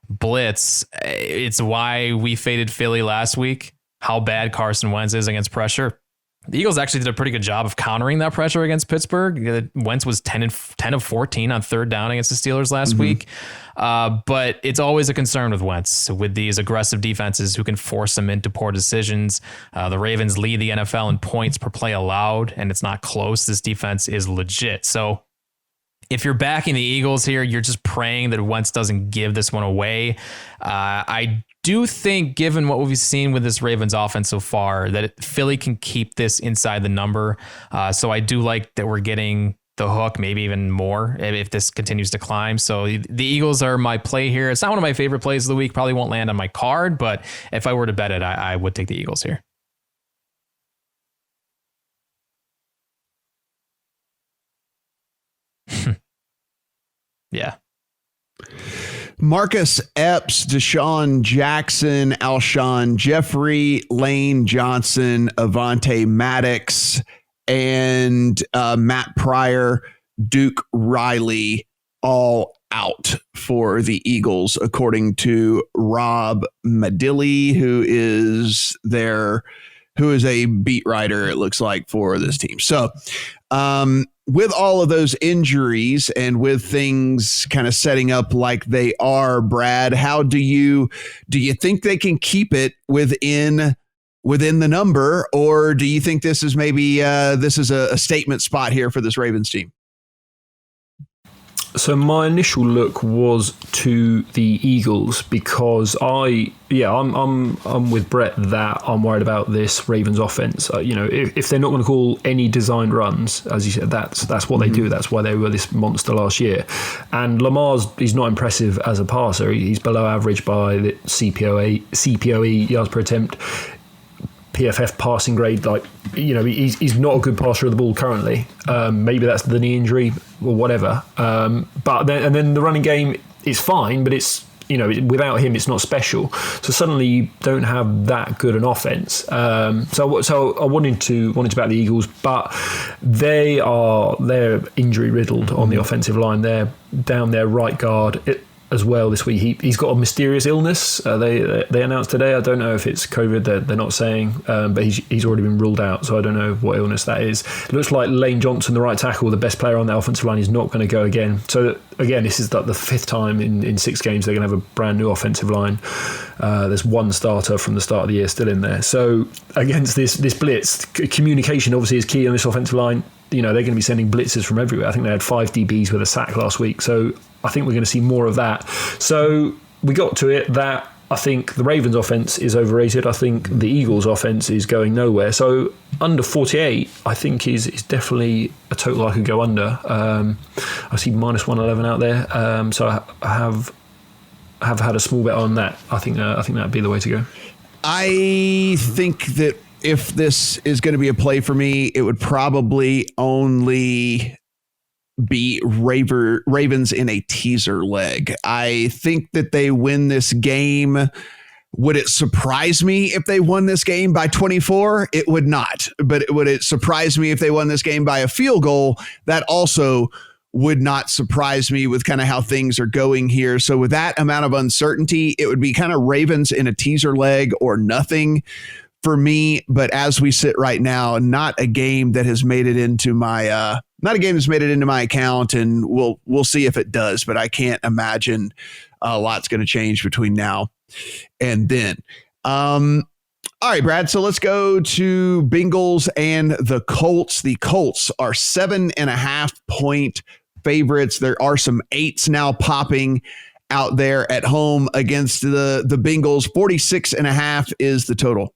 blitz. It's why we faded Philly last week, how bad Carson Wentz is against pressure. The Eagles actually did a pretty good job of countering that pressure against Pittsburgh. Wentz was 10 of 14 on third down against the Steelers last week. But it's always a concern with Wentz, with these aggressive defenses who can force him into poor decisions. The Ravens lead the NFL in points per play allowed, and it's not close. This defense is legit. So if you're backing the Eagles here, you're just praying that Wentz doesn't give this one away. I do think, given what we've seen with this Ravens offense so far, that Philly can keep this inside the number. So I do like that we're getting the hook, maybe even more if this continues to climb. So the Eagles are my play here. It's not one of my favorite plays of the week. Probably won't land on my card, but if I were to bet it, I would take the Eagles here. Yeah. Marcus Epps, Deshaun Jackson, Alshon Jeffrey, Lane Johnson, Avonte Maddox, and Matt Pryor, Duke Riley, all out for the Eagles, according to Rob Madilli, who is a beat writer, it looks like, for this team. So with all of those injuries and with things kind of setting up like they are, Brad, how do you think they can keep it within the number, or do you think this is maybe this is a statement spot here for this Ravens team? So my initial look was to the Eagles because I'm with Brett that I'm worried about this Ravens offense. If they're not going to call any designed runs, as you said, that's what they do. That's why they were this monster last year. And he's not impressive as a passer. He's below average by the CPOE yards per attempt. PFF passing grade, he's not a good passer of the ball currently. Maybe that's the knee injury or whatever. But then the running game is fine, but it's without him it's not special. So suddenly you don't have that good an offense. So I wanted to back the Eagles, but they're injury riddled on the offensive line. They're down their right guard as well this week. He's got a mysterious illness. They announced today. I don't know if it's COVID. They're not saying, but he's already been ruled out. So I don't know what illness that is. It looks like Lane Johnson, the right tackle, the best player on the offensive line, is not going to go again. So again, this is like the fifth time in 6 games they're going to have a brand new offensive line. There's one starter from the start of the year still in there. So against this blitz, communication obviously is key on this offensive line. They're going to be sending blitzes from everywhere. I think they had 5 DBs with a sack last week. So I think we're going to see more of that. So we got to it that I think the Ravens offense is overrated. I think the Eagles offense is going nowhere. So under 48, I think is definitely a total I could go under. I see minus 111 out there. So I have had a small bet on that. I think that'd be the way to go. I think that if this is going to be a play for me, it would probably only be Ravens in a teaser leg. I think that they win this game. Would it surprise me if they won this game by 24? It would not. But would it surprise me if they won this game by a field goal? That also would not surprise me with kind of how things are going here. So with that amount of uncertainty, it would be kind of Ravens in a teaser leg or nothing for me. But as we sit right now, not a game that has made it into my account, and we'll see if it does, but I can't imagine a lot's going to change between now and then. All right, Brad. So let's go to Bengals and the Colts. The Colts are 7.5 point favorites. There are some 8s now popping out there at home against the Bengals. 46.5 is the total.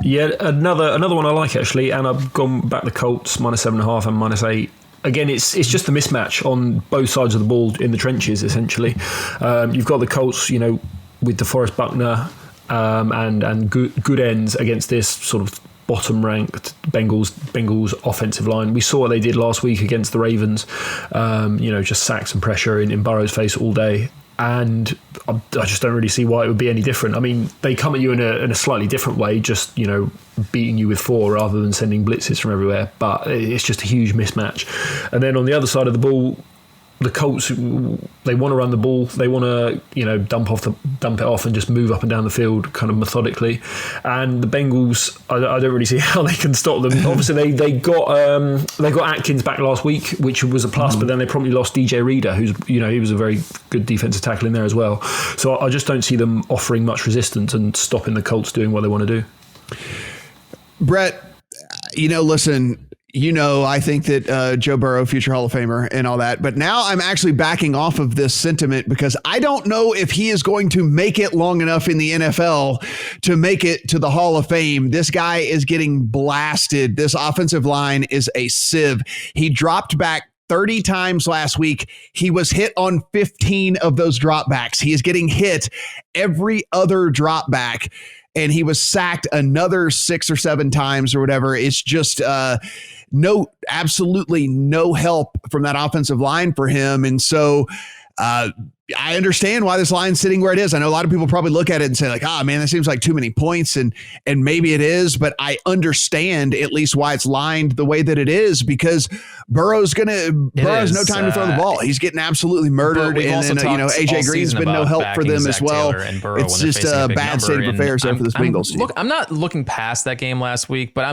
Yeah, another one I like actually, and I've gone back the Colts minus 7.5 and minus 8. Again, it's just a mismatch on both sides of the ball in the trenches. Essentially, you've got the Colts, with DeForest Buckner and good ends against this sort of bottom-ranked Bengals offensive line. We saw what they did last week against the Ravens. Just sacks and pressure in Burrow's face all day. And I just don't really see why it would be any different. I mean, they come at you in a slightly different way, just, beating you with 4 rather than sending blitzes from everywhere. But it's just a huge mismatch. And then on the other side of the ball, the Colts, they want to run the ball. They want to, dump it off and just move up and down the field kind of methodically. And the Bengals, I don't really see how they can stop them. Obviously, they got Atkins back last week, which was a plus, but then they promptly lost DJ Reader, who's, he was a very good defensive tackle in there as well. So I just don't see them offering much resistance and stopping the Colts doing what they want to do. Brett, listen, I think that Joe Burrow, future Hall of Famer and all that. But now I'm actually backing off of this sentiment because I don't know if he is going to make it long enough in the NFL to make it to the Hall of Fame. This guy is getting blasted. This offensive line is a sieve. He dropped back 30 times last week. He was hit on 15 of those dropbacks. He is getting hit every other dropback. And he was sacked another 6 or 7 times or whatever. It's just absolutely no help from that offensive line for him. And so I understand why this line's sitting where it is. I know a lot of people probably look at it and say like, man, that seems like too many points. And maybe it is, but I understand at least why it's lined the way that it is because Burrow's no time to throw the ball. He's getting absolutely murdered. And then, AJ Green's been no help for them as well. It's just a bad state of affairs there for this Bengals team. Look, I'm not looking past that game last week, but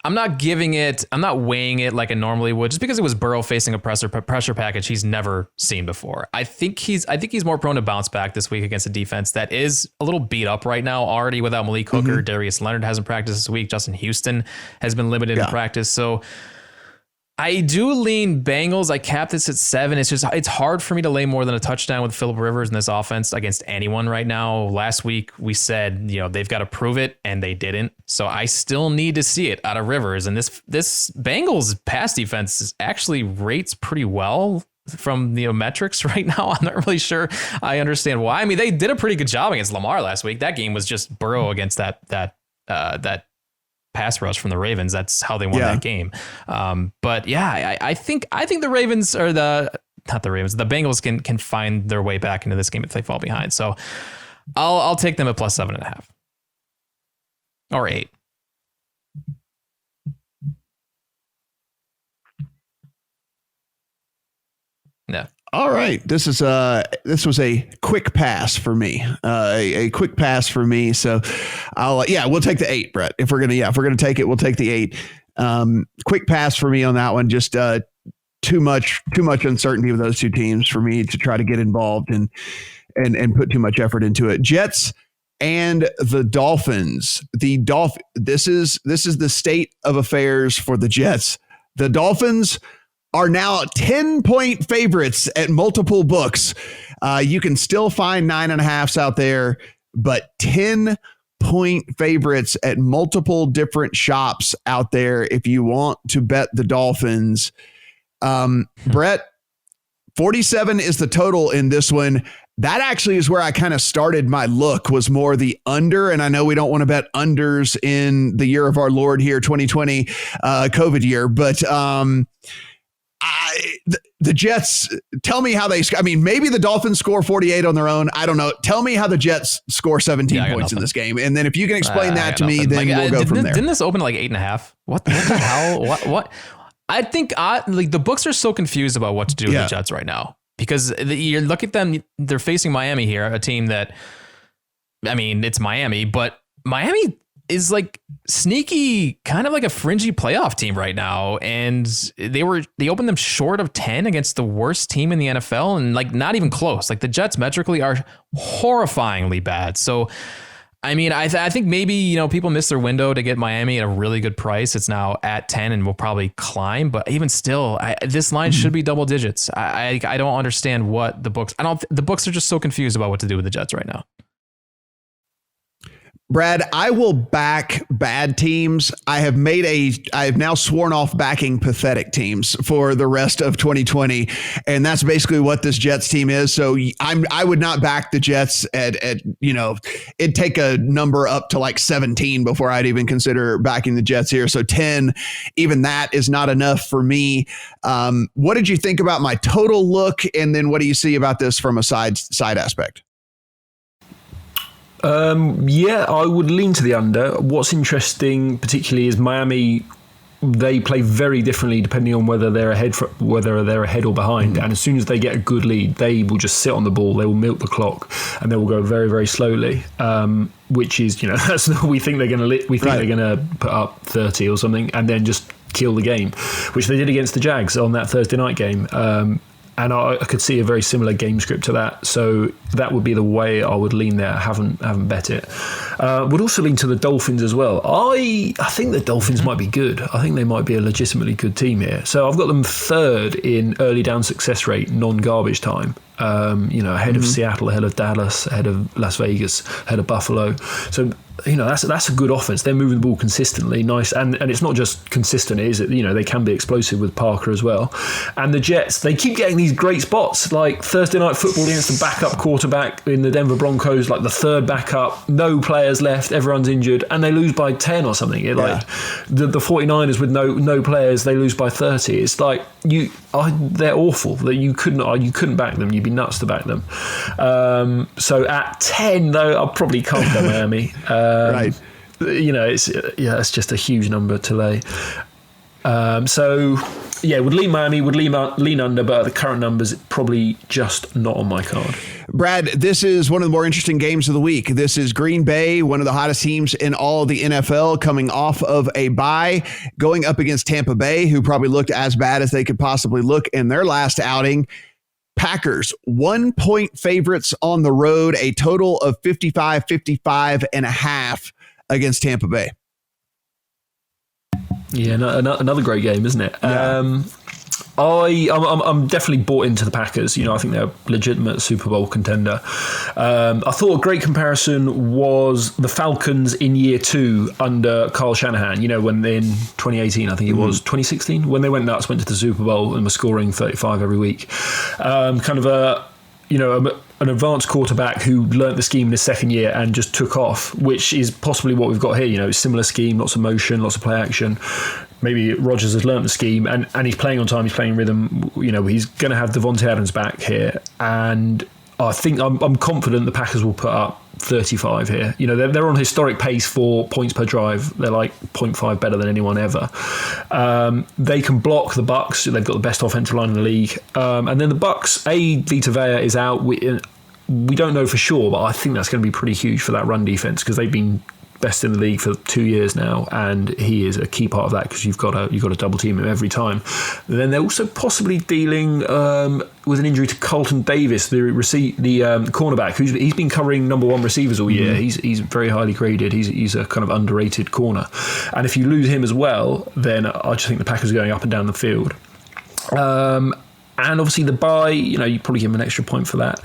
I'm not weighing it like I normally would just because it was Burrow facing a pressure package he's never seen before. I think he's more prone to bounce back this week against a defense that is a little beat up right now already without Malik Hooker. Darius Leonard hasn't practiced this week. Justin Houston has been limited in practice. So I do lean Bengals. I capped this at 7. It's hard for me to lay more than a touchdown with Phillip Rivers in this offense against anyone right now. Last week we said, they've got to prove it and they didn't. So I still need to see it out of Rivers. And this Bengals pass defense actually rates pretty well from the metrics right now. I'm not really sure I understand why. I mean, they did a pretty good job against Lamar last week. That game was just Burrow against that pass rush from the Ravens. That's how they won that game. But yeah, I think the Ravens or the Bengals can find their way back into this game if they fall behind. So I'll take them at plus 7.5 or 8. No. All right. This was a quick pass for me. A quick pass for me. So we'll take the 8, Brett. If we're gonna take it, we'll take the 8. Quick pass for me on that one. Just too much uncertainty with those two teams for me to try to get involved and put too much effort into it. Jets and the Dolphins. This is the state of affairs for the Jets. The Dolphins are now 10-point favorites at multiple books. You can still find 9.5s out there, but 10-point favorites at multiple different shops out there if you want to bet the Dolphins. Brett, 47 is the total in this one. That actually is where I kind of started my look, was more the under. And I know we don't want to bet unders in the year of our Lord here, 2020 COVID year, but the Jets, tell me how maybe the Dolphins score 48 on their own. I don't know. Tell me how the Jets score 17 points in this game. And then if you can explain that to me, then we'll go from there. Didn't this open like 8.5? What the hell? What? I think the books are so confused about what to do with the Jets right now because you look at them, they're facing Miami here, a team that, it's Miami, but Miami is like sneaky, kind of like a fringy playoff team right now. And they opened them short of 10 against the worst team in the NFL and like not even close. Like the Jets metrically are horrifyingly bad. So, I think maybe, people missed their window to get Miami at a really good price. It's now at 10 and will probably climb, but even still, this line should be double digits. I don't understand what the books are just so confused about what to do with the Jets right now. Brad, I will back bad teams. I have now sworn off backing pathetic teams for the rest of 2020. And that's basically what this Jets team is. So I would not back the Jets at it'd take a number up to like 17 before I'd even consider backing the Jets here. So 10, even that is not enough for me. What did you think about my total look? And then what do you see about this from a side aspect? I would lean to the under. What's interesting particularly is Miami, they play very differently depending on whether they're ahead or behind. And as soon as they get a good lead, they will just sit on the ball, they will milk the clock, and they will go very, very slowly. Which is, that's we think they're going to they're going to put up 30 or something, and then just kill the game, which they did against the Jags on that Thursday night game. And I could see a very similar game script to that. So that would be the way I would lean there. I haven't bet it. Would also lean to the Dolphins as well. I think the Dolphins might be good. I think they might be a legitimately good team here. So I've got them third in early down success rate, non-garbage time. Ahead of Seattle, ahead of Dallas, ahead of Las Vegas, ahead of Buffalo. So, that's a good offense. They're moving the ball consistently, nice, and it's not just consistent. It is, they can be explosive with Parker as well. And the Jets, they keep getting these great spots, like Thursday Night Football against the backup quarterback in the Denver Broncos, like the third backup, no players left, everyone's injured, and they lose by 10 or something. Like the 49ers with no players, they lose by 30. It's like they're awful. That you couldn't back them. You'd be nuts to back them. So at 10 though, I'll probably can't go Miami. Right. It's just a huge number to lay. Would lean Miami, would lean under, but at the current numbers, probably just not on my card. Brad, this is one of the more interesting games of the week. This is Green Bay, one of the hottest teams in all of the NFL, coming off of a bye, going up against Tampa Bay, who probably looked as bad as they could possibly look in their last outing. Packers, 1-point favorites on the road, a total of 55.5 against Tampa Bay. Yeah, another great game, isn't it? Yeah. I'm definitely bought into the Packers. I think they're a legitimate Super Bowl contender. I thought a great comparison was the Falcons in year 2 under Kyle Shanahan. When in 2018, I think it was 2016, when they went nuts, went to the Super Bowl and were scoring 35 every week. An advanced quarterback who learnt the scheme in his second year and just took off, which is possibly what we've got here. Similar scheme, lots of motion, lots of play action. Maybe Rodgers has learnt the scheme and he's playing on time, he's playing rhythm. He's going to have Devontae Adams back here. And I think I'm confident the Packers will put up 35 here. They're on historic pace for points per drive. They're like 0.5 better than anyone ever. They can block the Bucs. They've got the best offensive line in the league. And then the Bucs, Vita Vea is out. We don't know for sure, but I think that's going to be pretty huge for that run defense because they've been best in the league for 2 years now, and he is a key part of that because you've got to double team him every time. And then they're also possibly dealing with an injury to Colton Davis, the cornerback, he's been covering number 1 receivers all year. He's very highly graded. He's a kind of underrated corner, and if you lose him as well, then I just think the Packers are going up and down the field. And obviously the bye, you probably give him an extra point for that.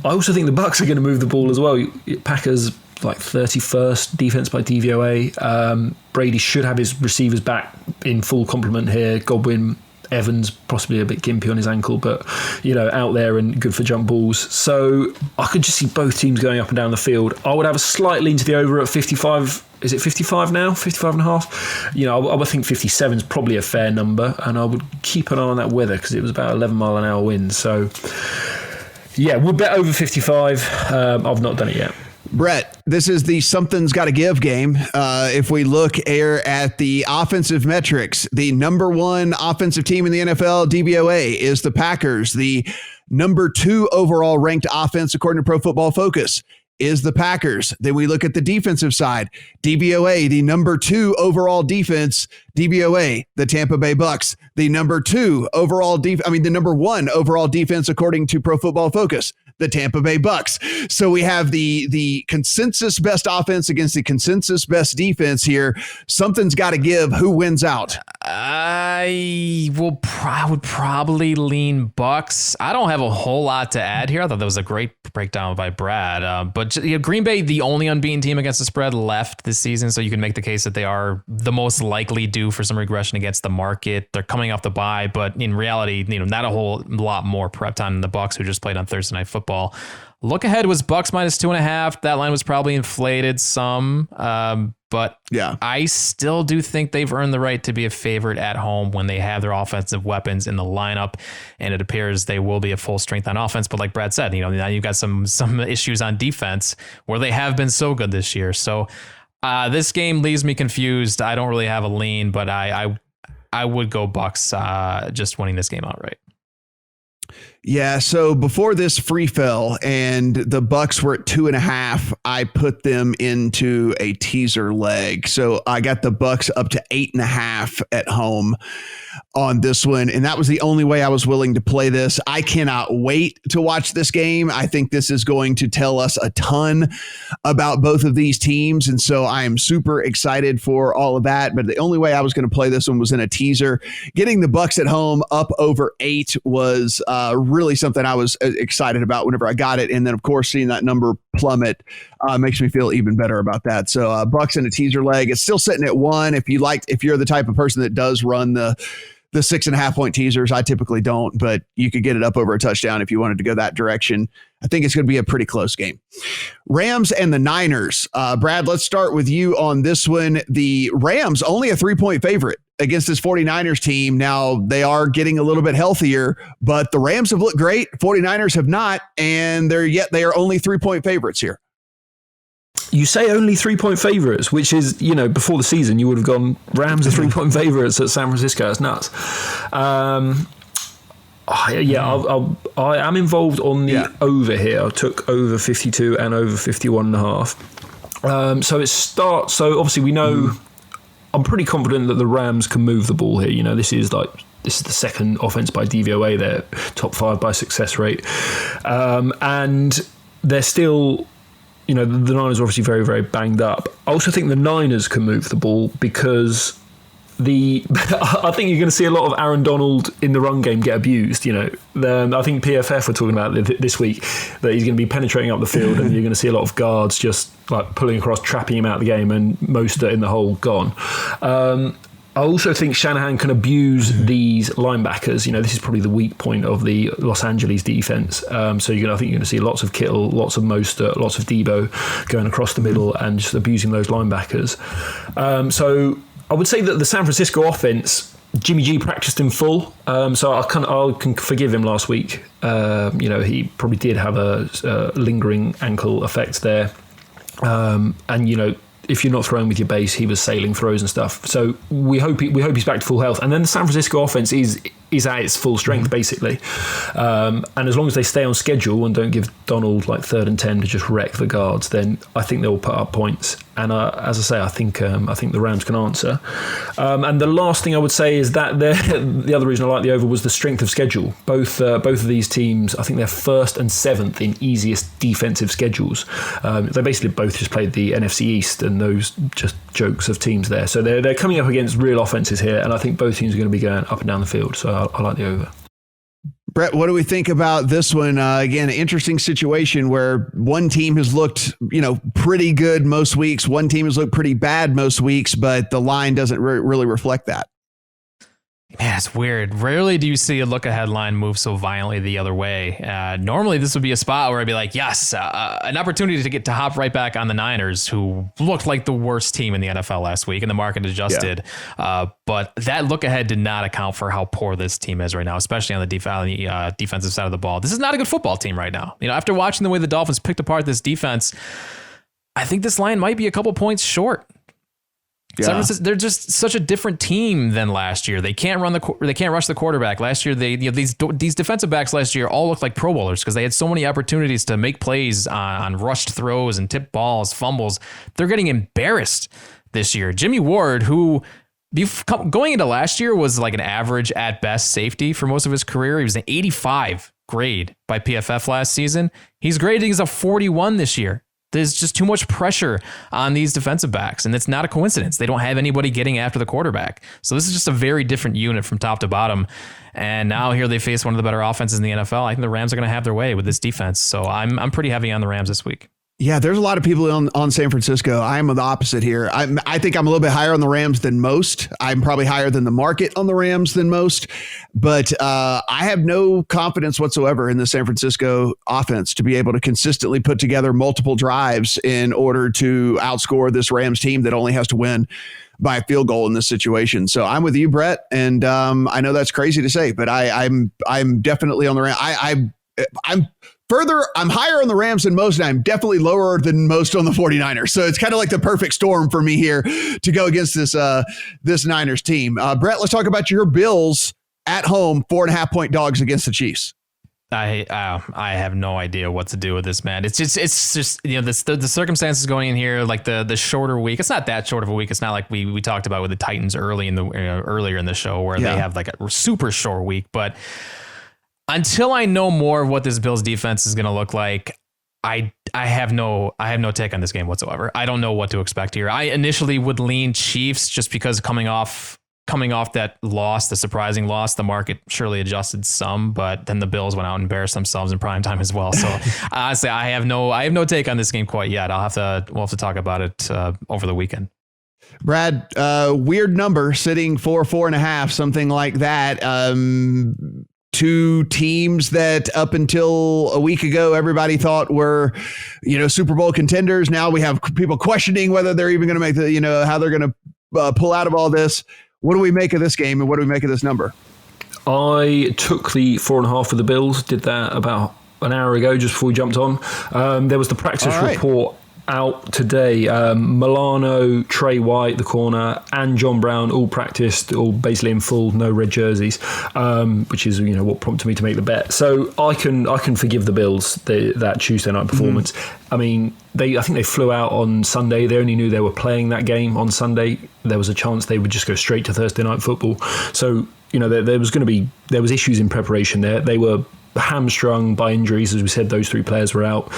I also think the Bucs are going to move the ball as well. Packers like 31st defense by DVOA. Brady should have his receivers back in full complement here. Godwin, Evans, possibly a bit gimpy on his ankle, but out there and good for jump balls. So I could just see both teams going up and down the field. I would have a slight lean to the over at 55. Is it 55 now? 55 and a half? I would think 57 is probably a fair number, and I would keep an eye on that weather because it was about 11 mile an hour wind. So yeah, we'll bet over 55. I've not done it yet. Brett, this is the something's got to give game. If we look here at the offensive metrics, the number 1 offensive team in the NFL, DVOA, is the Packers. The number 2 overall ranked offense, according to Pro Football Focus, is the Packers. Then we look at the defensive side, DVOA, the number 2 overall defense, DVOA, the Tampa Bay Bucs. The number 2 overall the number 1 overall defense, according to Pro Football Focus, the Tampa Bay Bucs. So we have the consensus best offense against the consensus best defense here. Something's got to give. Who wins out? I would probably lean Bucs. I don't have a whole lot to add here. I thought that was a great breakdown by Brad. But Green Bay, the only unbeaten team against the spread left this season, so you can make the case that they are the most likely due for some regression against the market. They're coming off the bye, but in reality, not a whole lot more prep time than the Bucs, who just played on Thursday Night Football. Look ahead was Bucs minus 2.5. That line was probably inflated some, but yeah, I still do think they've earned the right to be a favorite at home when they have their offensive weapons in the lineup, and it appears they will be at full strength on offense. But like Brad said, now you've got some issues on defense where they have been so good this year. So this game leaves me confused. I don't really have a lean, but I would go Bucs just winning this game outright. Yeah, so before this free fell and the Bucs were at 2.5, I put them into a teaser leg. So I got the Bucs up to 8.5 at home on this one. And that was the only way I was willing to play this. I cannot wait to watch this game. I think this is going to tell us a ton about both of these teams. And so I am super excited for all of that. But the only way I was going to play this one was in a teaser. Getting the Bucs at home up over 8 was really something I was excited about whenever I got it. And then, of course, seeing that number plummet makes me feel even better about that. So Bucs in a teaser leg. It's still sitting at 1. If you're the type of person that does run the 6.5 point teasers, I typically don't, but you could get it up over a touchdown if you wanted to go that direction. I think it's going to be a pretty close game. Rams and the Niners. Brad, let's start with you on this one. The Rams only a 3-point favorite against this 49ers team. Now they are getting a little bit healthier, but the Rams have looked great. 49ers have not, and they are only 3-point favorites here. You say only 3-point favorites, which is, before the season, you would have gone Rams are 3-point favorites at San Francisco. That's nuts. I am involved on the over here. I took over 52 and over 51.5. So obviously we know, I'm pretty confident that the Rams can move the ball here. This is the second offense by DVOA. They're top 5 by success rate. And they're still, the Niners are obviously very, very banged up. I also think the Niners can move the ball because I think you're going to see a lot of Aaron Donald in the run game get abused. I think PFF were talking about this week that he's going to be penetrating up the field and you're going to see a lot of guards just like pulling across, trapping him out of the game, and Mostert in the hole gone. I also think Shanahan can abuse these linebackers. This is probably the weak point of the Los Angeles defense. I think you're going to see lots of Kittle, lots of Mostert, lots of Debo going across the middle and just abusing those linebackers. So I would say that the San Francisco offense, Jimmy G practiced in full. So I can forgive him last week. He probably did have a lingering ankle effect there. If you're not throwing with your base, he was sailing throws and stuff. So we hope he's back to full health. And then the San Francisco offense is at its full strength, basically. And as long as they stay on schedule and don't give Donald like 3rd and 10 to just wreck the guards, then I think they'll put up points. And as I say, I think the Rams can answer. And the last thing I would say is that the other reason I like the over was the strength of schedule. Both of these teams, I think they're 1st and 7th in easiest defensive schedules. They basically both just played the NFC East and those just jokes of teams there. So they're coming up against real offenses here, and I think both teams are going to be going up and down the field. So I like the over. Brett, what do we think about this one? Again, an interesting situation where one team has looked, pretty good most weeks. One team has looked pretty bad most weeks, but the line doesn't really reflect that. Man, it's weird. Rarely do you see a look-ahead line move so violently the other way. Normally, this would be a spot where I'd be like, yes, an opportunity to hop right back on the Niners, who looked like the worst team in the NFL last week, and the market adjusted. Yeah. But that look-ahead did not account for how poor this team is right now, especially on the defensive side of the ball. This is not a good football team right now. After watching the way the Dolphins picked apart this defense, I think this line might be a couple points short. Yeah. They're just such a different team than last year. They can't rush the quarterback. Last year, these defensive backs last year all looked like Pro Bowlers because they had so many opportunities to make plays on rushed throws and tip balls, fumbles. They're getting embarrassed this year. Jimmy Ward, who going into last year was like an average at best safety for most of his career. He was an 85 grade by PFF last season. He's grading as a 41 this year. There's just too much pressure on these defensive backs, and it's not a coincidence. They don't have anybody getting after the quarterback. So this is just a very different unit from top to bottom. And now here they face one of the better offenses in the NFL. I think the Rams are going to have their way with this defense. So I'm pretty heavy on the Rams this week. Yeah, there's a lot of people on San Francisco. I'm the opposite here. I think I'm a little bit higher on the Rams than most. I'm probably higher than the market on the Rams than most. But I have no confidence whatsoever in the San Francisco offense to be able to consistently put together multiple drives in order to outscore this Rams team that only has to win by a field goal in this situation. So I'm with you, Brett. And I know that's crazy to say, but I'm definitely on the Rams. I'm higher on the Rams than most, and I'm definitely lower than most on the 49ers. So it's kind of like the perfect storm for me here to go against this Niners team. Brett, let's talk about your Bills at home, 4.5 point dogs against the Chiefs. I have no idea what to do with this, man. It's just the circumstances going in here, like the shorter week. It's not that short of a week. It's not like we talked about with the Titans earlier in the show where they have like a super short week. But until I know more of what this Bills defense is going to look like, I have no take on this game whatsoever. I don't know what to expect here. I initially would lean Chiefs just because coming off that loss, the surprising loss, the market surely adjusted some, but then the Bills went out and embarrassed themselves in prime time as well. So honestly, I have no take on this game quite yet. We'll have to talk about it over the weekend. Brad, weird number, sitting 4.5, something like that. Two teams that up until a week ago, everybody thought were, Super Bowl contenders. Now we have people questioning whether they're even going to make how they're going to pull out of all this. What do we make of this game and what do we make of this number? I took the 4.5 of the Bills, did that about an hour ago, just before we jumped on. There was the practice report out today. Milano, Trey White, the corner, and John Brown all practiced, all basically in full, no red jerseys, which is what prompted me to make the bet. So I can forgive the Bills that Tuesday night performance. I mean, I think they flew out on Sunday. They only knew they were playing that game on Sunday. There was a chance they would just go straight to Thursday night football. So there was issues in preparation there. They were hamstrung by injuries, as we said. Those three players were out.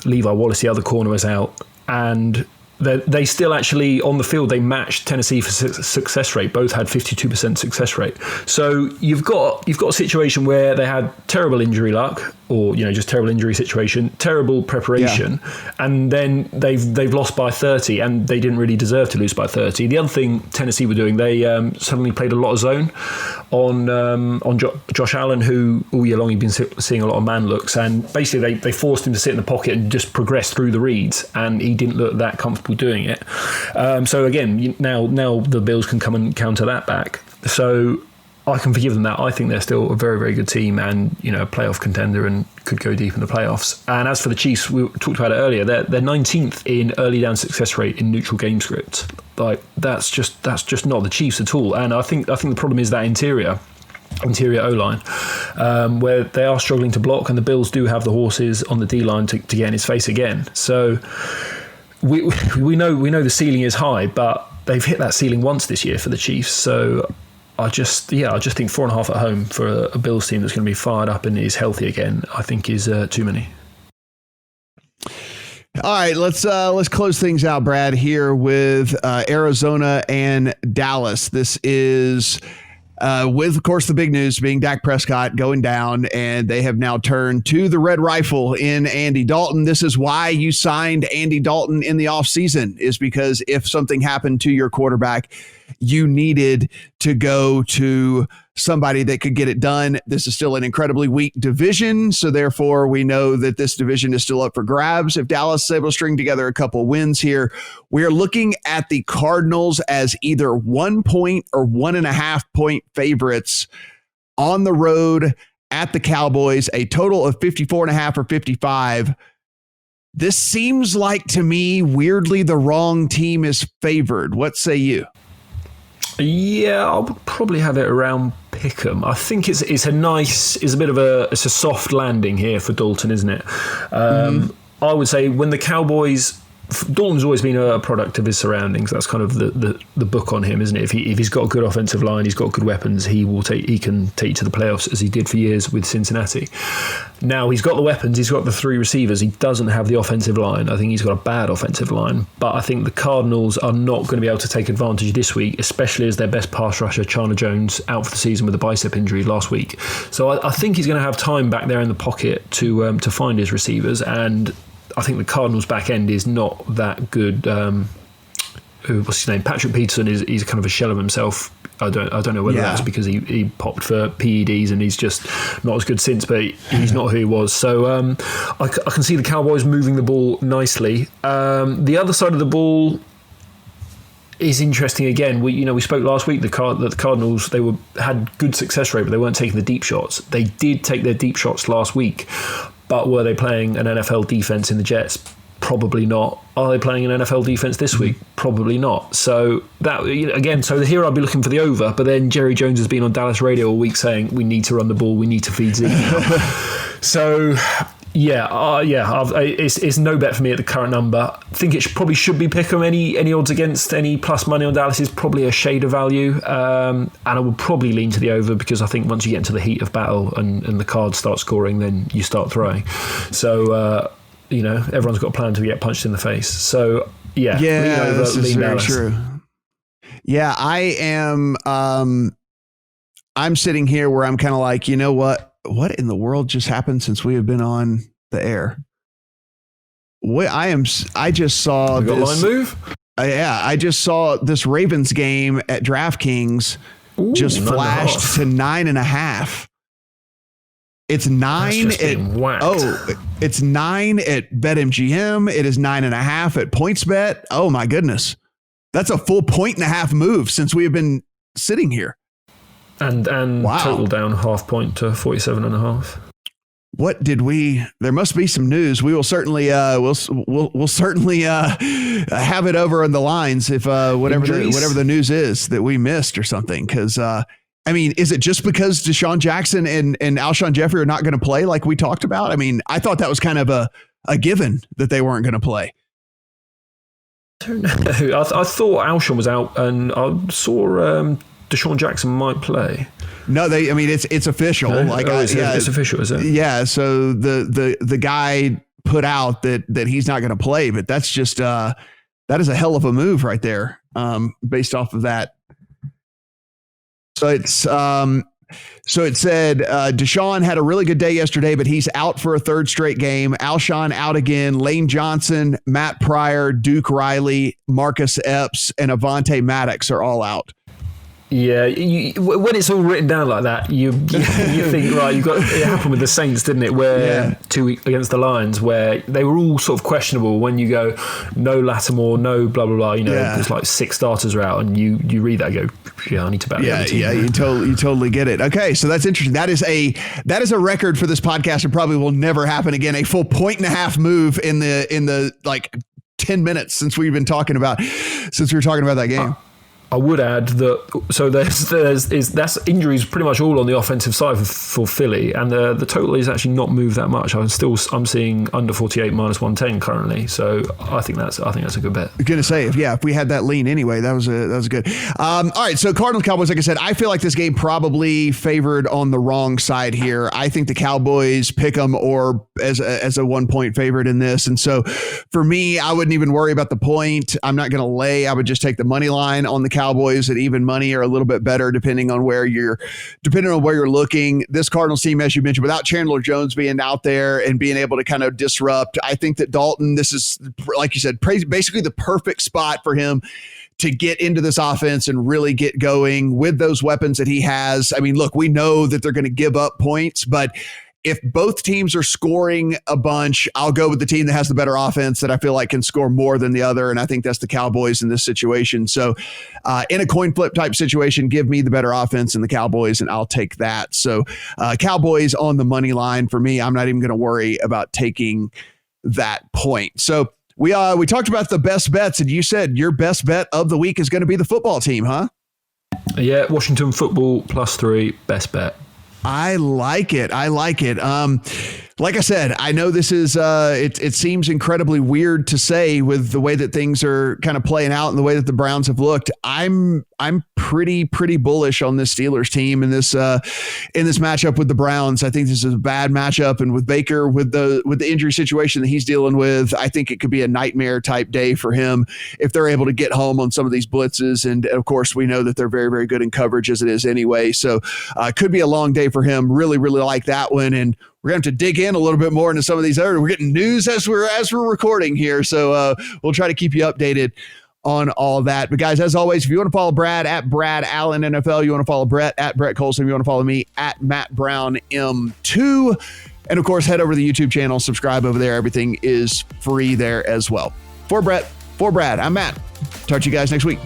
Levi Wallace, the other corner, was out, and they still actually on the field they matched Tennessee for success rate. Both had 52% success rate. So you've got a situation where they had terrible injury luck, or just terrible injury situation, terrible preparation, and then they've lost by 30, and they didn't really deserve to lose by 30. The other thing Tennessee were doing, they suddenly played a lot of zone on Josh Allen, who all year long he'd been seeing a lot of man looks, and basically they forced him to sit in the pocket and just progress through the reads, and he didn't look that comfortable doing it. So again, now the Bills can come and counter that back. So I can forgive them that. I think they're still a very, very good team and, a playoff contender and could go deep in the playoffs. And as for the Chiefs, we talked about it earlier, they're 19th in early down success rate in neutral game scripts. Like that's just not the Chiefs at all. And I think the problem is that interior O-line, where they are struggling to block, and the Bills do have the horses on the D-line to get in his face again. So we know the ceiling is high, but they've hit that ceiling once this year for the Chiefs. So I just think 4.5 at home for a Bills team that's going to be fired up and is healthy again, I think is too many. All right, let's close things out, Brad, here with Arizona and Dallas. This is with, of course, the big news being Dak Prescott going down, and they have now turned to the red rifle in Andy Dalton. This is why you signed Andy Dalton in the offseason, is because if something happened to your quarterback, you needed to go to somebody that could get it done. This is still an incredibly weak division, so therefore we know that this division is still up for grabs. If Dallas is able to string together a couple wins here, we are looking at the Cardinals as either 1 point or 1.5 point favorites on the road at the Cowboys, a total of 54.5 or 55. This seems like, to me, weirdly, the wrong team is favored. What say you? Yeah, I would probably have it around pick'em. I think it's a soft landing here for Dalton, isn't it? I would say when the Cowboys, Dalton's always been a product of his surroundings. That's kind of the book on him, isn't it? If he's got a good offensive line, he's got good weapons, he can take you to the playoffs, as he did for years with Cincinnati. Now he's got the weapons, he's got the three receivers, he doesn't have the offensive line. I think he's got a bad offensive line, but I think the Cardinals are not going to be able to take advantage this week, especially as their best pass rusher, Chandler Jones, out for the season with a bicep injury last week. So I think he's going to have time back there in the pocket to find his receivers, and I think the Cardinals' back end is not that good. What's his name? Patrick Peterson he's kind of a shell of himself. I don't know whether that's because he popped for PEDs and he's just not as good since, but he's not who he was. So I can see the Cowboys moving the ball nicely. The other side of the ball is interesting again. We spoke last week that the Cardinals had good success rate, but they weren't taking the deep shots. They did take their deep shots last week. But were they playing an NFL defense in the Jets? Probably not. Are they playing an NFL defense this week? Probably not. So that, again, so here I'd be looking for the over, but then Jerry Jones has been on Dallas radio all week saying we need to run the ball, we need to feed Zeke. So it's no bet for me at the current number. I think it probably should be Pick'em. Any odds against any plus money on Dallas is probably a shade of value, and I would probably lean to the over because I think once you get into the heat of battle and the Cards start scoring, then you start throwing. So everyone's got a plan to get punched in the face. So lean over, this is very Dallas. true. Yeah, I am. I'm sitting here where I'm kind of like, you know what? What in the world just happened since we have been on the air? I just saw We got this line move. I just saw this Ravens game at DraftKings just flashed to 9.5. It's 9 it's 9 at BetMGM. It is 9.5 at PointsBet. Oh my goodness. That's a full 1.5 move since we have been sitting here. And wow. Total down 0.5 point to 47.5. What did we? There must be some news. We will certainly we'll certainly have it over on the lines if whatever the news is that we missed or something. Because I mean, is it just because Deshaun Jackson and Alshon Jeffrey are not going to play like we talked about? I mean, I thought that was kind of a given that they weren't going to play. I don't know. I thought Alshon was out, and I saw Deshaun Jackson might play. No, it's official. No? It's official, is it? Yeah. So the guy put out that he's not going to play, but that's just that is a hell of a move right there. Based off of that. So it said Deshaun had a really good day yesterday, but he's out for a third straight game. Alshon out again. Lane Johnson, Matt Pryor, Duke Riley, Marcus Epps, and Avonte Maddox are all out. Yeah, when it's all written down like that, you think, right, it happened with the Saints, didn't it? Where 2 weeks against the Lions, where they were all sort of questionable. When you go, no Lattimore, no blah blah blah, there's like 6 starters are out, and you read that and go, I need to back the other team. Yeah, you totally get it. Okay, so that's interesting. That is a record for this podcast. It probably will never happen again. A full 1.5 move in the like 10 minutes since we were talking about that game. I would add that that's injuries pretty much all on the offensive side for Philly, and the total is actually not moved that much. I'm seeing under 48 minus 110 currently, so I think that's a good bet. I'm gonna say if we had that lean anyway, that was good. All right, so Cardinals Cowboys, like I said, I feel like this game probably favored on the wrong side here. I think the Cowboys pick them or as a 1 point favorite in this, and so for me, I wouldn't even worry about the point. I'm not gonna lay. I would just take the money line on the Cowboys at even money or a little bit better depending on where you're looking. This Cardinals team, as you mentioned, without Chandler Jones being out there and being able to kind of disrupt, I think that Dalton, this is, like you said, basically the perfect spot for him to get into this offense and really get going with those weapons that he has. I mean, look, we know that they're going to give up points, but if both teams are scoring a bunch, I'll go with the team that has the better offense that I feel like can score more than the other. And I think that's the Cowboys in this situation. So in a coin flip type situation, give me the better offense and the Cowboys, and I'll take that. So Cowboys on the money line for me. I'm not even going to worry about taking that point. So we talked about the best bets, and you said your best bet of the week is going to be the football team, huh? Yeah, Washington football +3, best bet. I like it. Like I said, I know this is, it seems incredibly weird to say with the way that things are kind of playing out and the way that the Browns have looked. I'm pretty bullish on this Steelers team in this matchup with the Browns. I think this is a bad matchup, and with Baker, with the injury situation that he's dealing with, I think it could be a nightmare type day for him if they're able to get home on some of these blitzes. And of course, we know that they're very, very good in coverage as it is anyway. So could be a long day for him. Really, really like that one. And we're going to have to dig in a little bit more into some of these other. We're getting news as we're recording here, so we'll try to keep you updated on all that. But guys, as always, if you want to follow Brad at Brad Allen NFL, you want to follow Brett at Brett Colson, you want to follow me at Matt Brown M2, and of course, head over to the YouTube channel, subscribe over there. Everything is free there as well. For Brett, for Brad, I'm Matt. Talk to you guys next week.